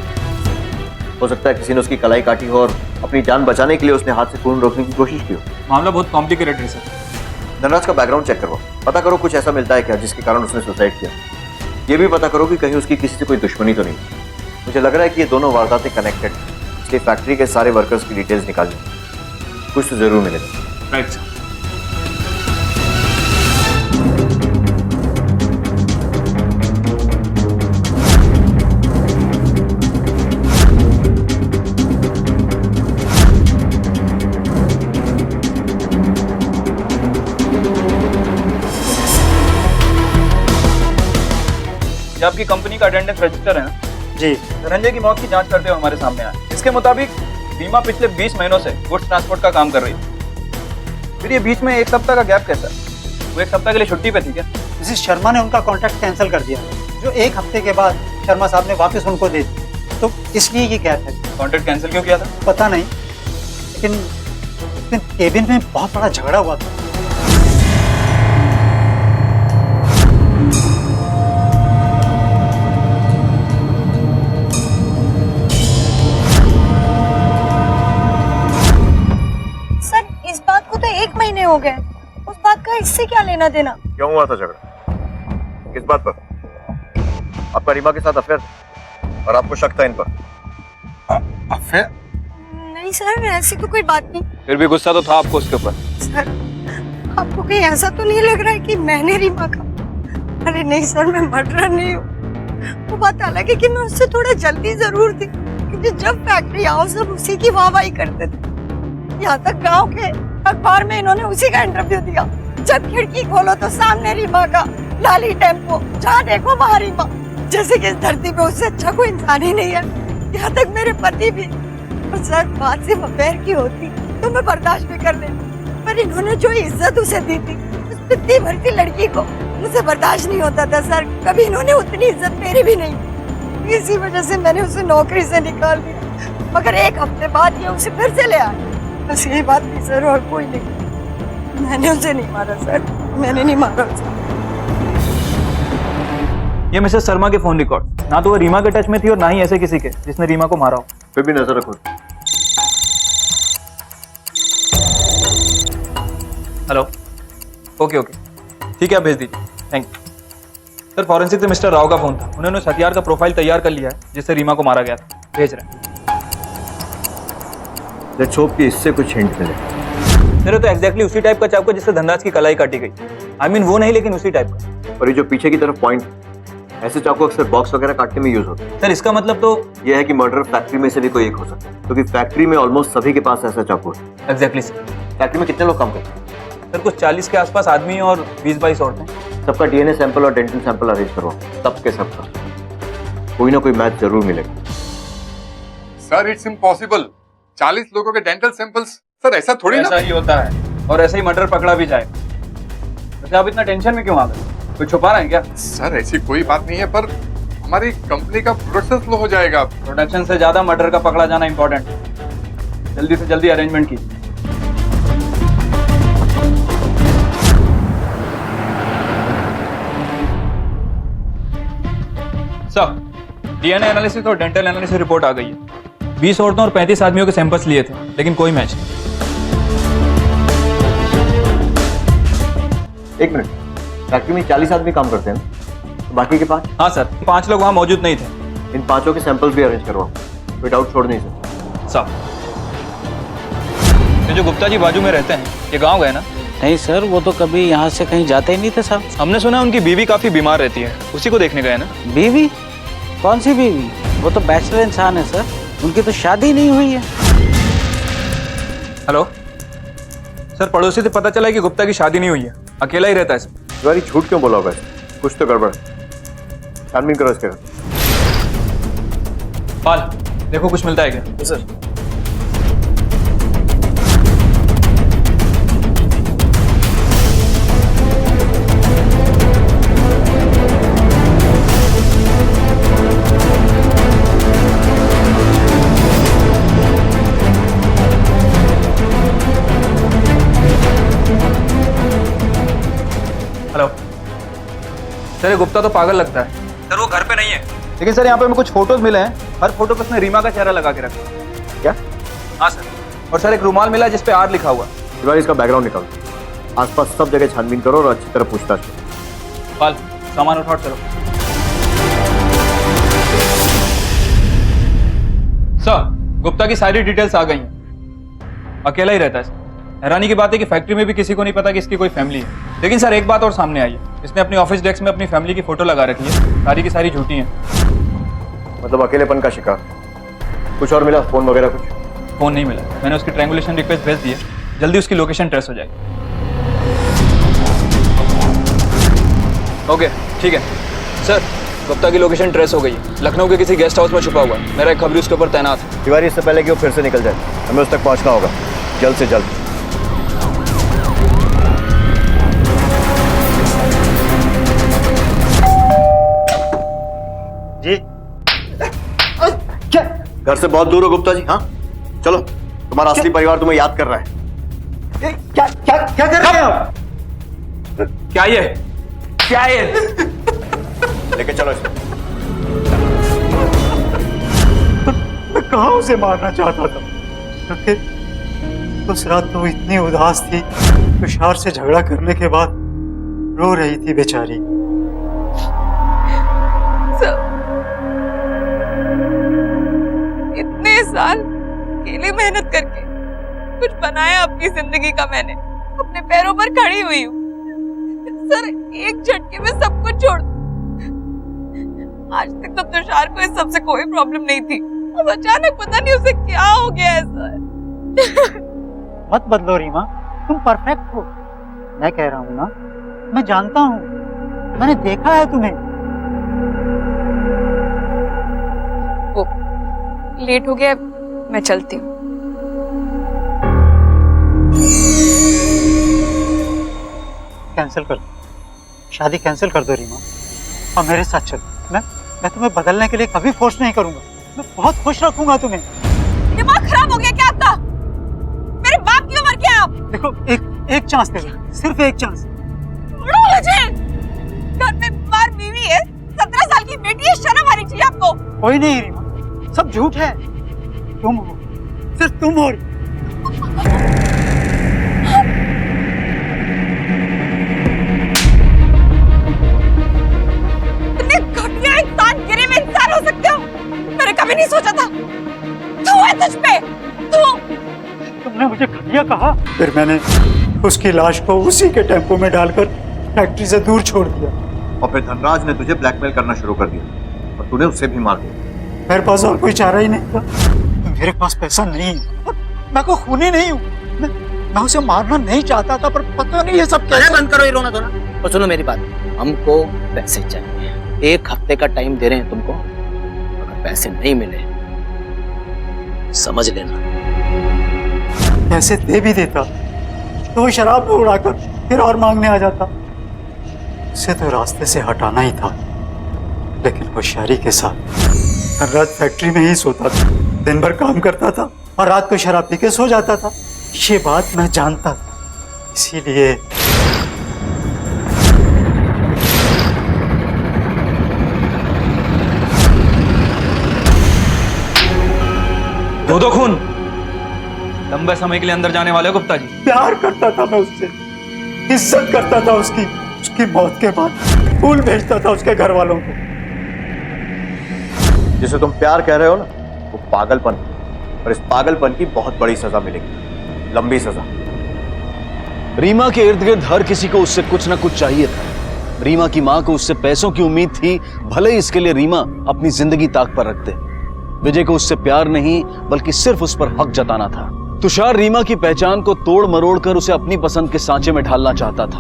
हो सकता है किसी ने उसकी कलाई काटी हो और अपनी जान बचाने के लिए उसने हाथ से खून रोकने की कोशिश की हो। मामला बहुत कॉम्प्लिकेटेड है सर। धनराज का बैकग्राउंड चेक करो, पता करो कुछ ऐसा मिलता है क्या जिसके कारण उसने सुसाइड किया। ये भी पता करो कि कहीं उसकी किसी से कोई दुश्मनी तो नहीं। मुझे लग रहा है कि ये दोनों वारदातें कनेक्टेड, इसलिए फैक्ट्री के सारे वर्कर्स की डिटेल्स निकाल ली, कुछ तो जरूर मिलेगा। Right sir. ये आपकी कंपनी का अटेंडेंस रजिस्टर है ना? जी। धनंजय की मौत की जांच करते हुए हमारे सामने आया। इसके मुताबिक रीमा पिछले 20 महीनों से गुड्स ट्रांसपोर्ट का काम कर रही थी। फिर ये बीच में 1 सप्ताह का गैप कैसा? वो 1 सप्ताह के लिए छुट्टी पे थी क्या? मिसेस शर्मा ने उनका कॉन्ट्रैक्ट कैंसिल कर दिया, जो 1 हफ्ते के बाद शर्मा साहब ने वापस उनको दे दी, तो इसलिए ये गैप है। कॉन्ट्रैक्ट कैंसिल क्यों किया था? पता नहीं, लेकिन उस दिन केबिन में बहुत बड़ा झगड़ा हुआ था। एक महीने हो गए, उस बात का इससे क्या लेना देना? क्यों हुआ था झगड़ा? किस बात पर? आपका रीमा के साथ अफेयर और आपको शक था इन पर? अफेयर? नहीं सर, ऐसी तो कोई बात नहीं। फिर भी गुस्सा तो था आपको उसके ऊपर। सर आपको कहीं ऐसा तो नहीं लग रहा है कि मैंने रीमा का? अरे नहीं सर, मैं मर्डरर नहीं हूँ। वो बात अलग है कि मैं उससे थोड़ा जल्दी जरूर थी, क्योंकि जब फैक्ट्री आओ सब उसी की वाहवाही करते थे। यहाँ तक गांव के अखबार में इन्होंने उसी का इंटरव्यू दिया। जब खिड़की खोलो तो सामने रीमा का लाली टेम्पो, जहाँ देखो वहाँ रीमा। जैसे कि इस धरती पे उससे अच्छा कोई इंसान ही नहीं है। यहाँ तक मेरे पति भी। और सर बात सिर्फ अफेयर की होती तो मैं बर्दाश्त भी कर लेती, पर इन्होंने जो इज्जत उसे दी थी, उस पितली भरती लड़की को, मुझे बर्दाश्त नहीं होता था सर। कभी इन्होंने उतनी इज्जत मेरी भी नहीं। इसी वजह से मैंने उसे नौकरी से निकाल दिया, मगर एक हफ्ते बाद ये उसे फिर से ले आए। बस यही बात थी सर, और कोई नहीं। मैंने उसे नहीं मारा सर, मैंने नहीं मारा उसे। ये मिसेस शर्मा के फोन रिकॉर्ड, ना तो वो रीमा के टच में थी और ना ही ऐसे किसी के जिसने रीमा को मारा हो। फिर भी नजर रखो। हेलो, ओके ओके, ठीक है, आप भेज दीजिए, थैंक यू। सर फॉरेंसिक से मिस्टर राव का फोन था, उन्होंने उस हथियार का प्रोफाइल तैयार कर लिया है जिससे रीमा को मारा गया था, भेज रहे हैं। लेट्स होप कि इससे कुछ हिंट मिले। सर तो एग्जैक्टली उसी टाइप का चाकू जिससे धनराज की कलाई काटी गई। आई मीन वो नहीं, लेकिन उसी टाइप का। और ये जो पीछे की तरफ पॉइंट, ऐसे चाकू अक्सर बॉक्स वगैरह काटने में यूज होते हैं। सर इसका मतलब तो यह है कि मर्डर फैक्ट्री में से भी कोई एक हो सकता है, क्योंकि फैक्ट्री में ऑलमोस्ट सभी के पास ऐसा चाकू है। Exactly sir. फैक्ट्री में कितने लोग काम करते हैं? सर कुछ 40 के आसपास आदमी और 20-22 औरतें। सबका डीएनए सैंपल और डेंटल सैंपल अरेंज करवाओ, सबके सबका। कोई ना कोई मैच जरूर मिलेगा। सर इट्स इम्पॉसिबल, 40 लोगों के डेंटल सैंपल्स। सर ऐसा थोड़ी ना। ऐसा ही होता है, और ऐसे ही मर्डर पकड़ा भी जाए। वैसे आप इतना टेंशन में क्यों आ गए? कुछ छुपा रहे हैं क्या? सर ऐसी कोई बात नहीं है, पर हमारी कंपनी का प्रोडक्शन स्लो हो जाएगा। प्रोडक्शन से ज्यादा मर्डर का पकड़ा जाना इंपॉर्टेंट है। जल्दी से जल्दी अरेंजमेंट कीजिए। सर डीएनए एनालिसिस और डेंटल एनालिसिस रिपोर्ट आ गई है। 20 औरतों और 35 आदमियों के सैंपल्स लिए थे, लेकिन कोई मैच नहीं। एक मिनट, फैक्ट्री में 40 आदमी काम करते हैं, तो बाकी के 5? हाँ सर, 5 लोग वहाँ मौजूद नहीं थे। इन 5 के सैंपल्स भी अरेंज करवाओ, कोई डाउट छोड़ नहीं सकते। साहब, ये जो गुप्ता जी बाजू में रहते हैं, ये गांव गए ना? नहीं सर, वो तो कभी यहाँ से कहीं जाते ही नहीं थे साहब। हमने सुना उनकी बीवी काफी बीमार रहती है, उसी को देखने गए ना? बीवी? कौन सी बीवी? वो तो बैचलर इंसान है सर, उनकी तो शादी नहीं हुई है। हेलो सर, पड़ोसी से पता चला है कि गुप्ता की शादी नहीं हुई है, अकेला ही रहता है। तुम्हारी झूठ क्यों बोला होगा? कुछ तो गड़बड़। छानबीन करो इसके। पाल देखो कुछ मिलता है क्या? सर हेलो सर, ये गुप्ता तो पागल लगता है सर, वो घर पे नहीं है। लेकिन सर यहाँ पे हमें कुछ फोटोज मिले हैं, हर फोटो पे उसने रीमा का चेहरा लगा के रखा है। क्या? हाँ सर, और सर एक रुमाल मिला जिस पे आर लिखा हुआ। दिवाली इसका बैकग्राउंड निकालो, आसपास सब जगह छानबीन करो और अच्छी तरह पूछताछ करो। पाल सामान उठाओ, चलो। सर गुप्ता की सारी डिटेल्स आ गई हैं, अकेला ही रहता है। हैरानी की बात है कि फैक्ट्री में भी किसी को नहीं पता कि इसकी कोई फैमिली है। लेकिन सर एक बात और सामने आई है, इसने अपनी ऑफिस डेस्क में अपनी फैमिली की फोटो लगा रखी है, सारी की सारी झूठी हैं। मतलब अकेलेपन का शिकार। कुछ और मिला? फोन वगैरह कुछ? फोन नहीं मिला, मैंने उसकी ट्रायंगुलेशन रिक्वेस्ट भेज दी है, जल्दी उसकी लोकेशन ट्रेस हो जाएगी। ओके ठीक है सर, गुप्ता की लोकेशन ट्रेस हो गई है, लखनऊ के किसी गेस्ट हाउस में छुपा हुआ है। मेरा एक खबरी उसके ऊपर तैनात है। तिवारी, इससे पहले कि वो फिर से निकल जाए, हमें उस तक पहुंचना होगा जल्द से जल्द। जी क्या? घर से बहुत दूर हो गुप्ता जी? हाँ चलो, तुम्हारा असली परिवार तुम्हें याद कर रहा है। क्या क्या क्या कर रहे हैं आप? क्या ये? क्या ये? लेके चलो इसको। मैं कहाँ उसे मारना चाहता था, क्योंकि उस रात तो इतनी उदास थी, तुषार से झगड़ा करने के बाद रो रही थी बेचारी। इतने साल अकेले कड़ी मेहनत करके कुछ बनाया अपनी जिंदगी का मैंने, अपने पैरों पर खड़ी हुई हूँ। सर एक झटके में सब कुछ छोड़, आज तक तो तुषार को इस सबसे कोई प्रॉब्लम नहीं थी, अब अचानक पता नहीं उसे क्या हो गया है सर। मत बदलो रीमा, तुम परफेक्ट हो। मैं कह रहा हूँ ना, मैं जानता हूँ, मैंने देखा है तुम्हें। लेट हो गया, मैं चलती हूँ। कैंसिल कर दो, शादी कैंसिल कर दो रीमा, और मेरे साथ चलो। मैं तुम्हें बदलने के लिए कभी फोर्स नहीं करूंगा, मैं बहुत खुश रखूंगा तुम्हें। दिमाग खराब हो गया क्या आपका? मेरे बाप की उम्र क्या है आप? देखो एक चांस दे दो, सिर्फ एक चांस। छोड़ो मुझे, घर में बीमार बीवी है, 17 साल की बेटी है, शर्म आनी चाहिए आपको। कोई नहीं रीमा, सब झूठ है, तुम हो, सिर्फ तुम हो। इतने घटिया इंसान, गिरे हुए इंसान हो सकते हो, मैंने कभी नहीं सोचा था। तू है तुझ पे, तू। तुमने मुझे घटिया कहा, फिर मैंने उसकी लाश को उसी के टेम्पो में डालकर फैक्ट्री से दूर छोड़ दिया। और फिर धनराज ने तुझे ब्लैकमेल करना शुरू कर दिया और तूने उससे भी मार दिया। मेरे पास और कोई चारा ही नहीं था, मेरे पास पैसा नहीं है, और मैं कोई खूनी नहीं हूँ। मैं उसे मारना नहीं चाहता था, पर पता नहीं ये सब कैसे। बंद करो ये रोना धोना और सुनो मेरी बात, हमको पैसे चाहिए। 1 हफ्ते का टाइम दे रहे हैं तुमको, अगर पैसे नहीं मिले समझ लेना। पैसे दे भी देता तो वो शराब में उड़ाकर फिर और मांगने आ जाता। उसे तो रास्ते से हटाना ही था, लेकिन होशियारी के साथ रात फैक्ट्री में ही सोता था, दिन भर काम करता था और रात को शराब पी के सो जाता था। ये बात मैं जानता था, इसीलिए दो खून लंबे समय के लिए अंदर जाने वाले गुप्ता जी। प्यार करता था मैं उससे, इज्जत करता था उसकी मौत के बाद फूल भेजता था उसके घर वालों को। जिसे तुम प्यार कह रहे हो ना, वो पागलपन है, और इस पागलपन की बहुत बड़ी सजा मिलेगी, लंबी सजा। रीमा के इर्द गिर्द हर किसी को उससे कुछ ना कुछ चाहिए था। रीमा की मां को उससे पैसों की उम्मीद थी, भले ही इसके लिए रीमा अपनी जिंदगी ताक पर रखते। विजय को उससे प्यार नहीं, बल्कि सिर्फ उस पर हक जताना था। तुषार रीमा की पहचान को तोड़ मरोड़ कर उसे अपनी पसंद के सांचे में ढालना चाहता था,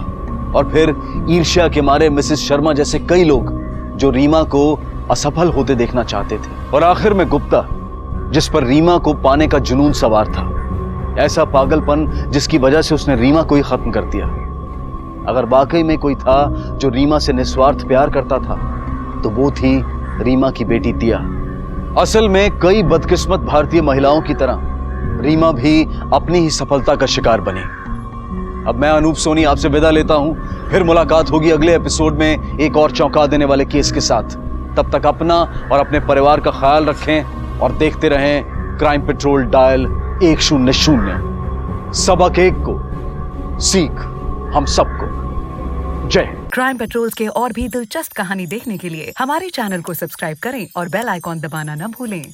और फिर ईर्ष्या के मारे मिसेस शर्मा जैसे कई लोग जो रीमा को असफल होते देखना चाहते थे, और आखिर में गुप्ता, जिस पर रीमा को पाने का जुनून सवार था। ऐसा पागलपन जिसकी वजह से उसने रीमा को ही खत्म कर दिया। अगर वाकई में कोई था जो रीमा से निस्वार्थ प्यार करता था, तो वो थी रीमा की बेटी दिया। असल में कई बदकिस्मत भारतीय महिलाओं की तरह रीमा भी अपनी ही सफलता का शिकार बनी। अब मैं अनूप सोनी आपसे विदा लेता हूं, फिर मुलाकात होगी अगले एपिसोड में एक और चौंका देने वाले केस के साथ। तब तक अपना और अपने परिवार का ख्याल रखें और देखते रहें क्राइम पेट्रोल डायल 100। सबक एक को, सीख हम सबको। जय। क्राइम पेट्रोल्स के और भी दिलचस्प कहानी देखने के लिए हमारे चैनल को सब्सक्राइब करें और बेल आइकॉन दबाना न भूलें।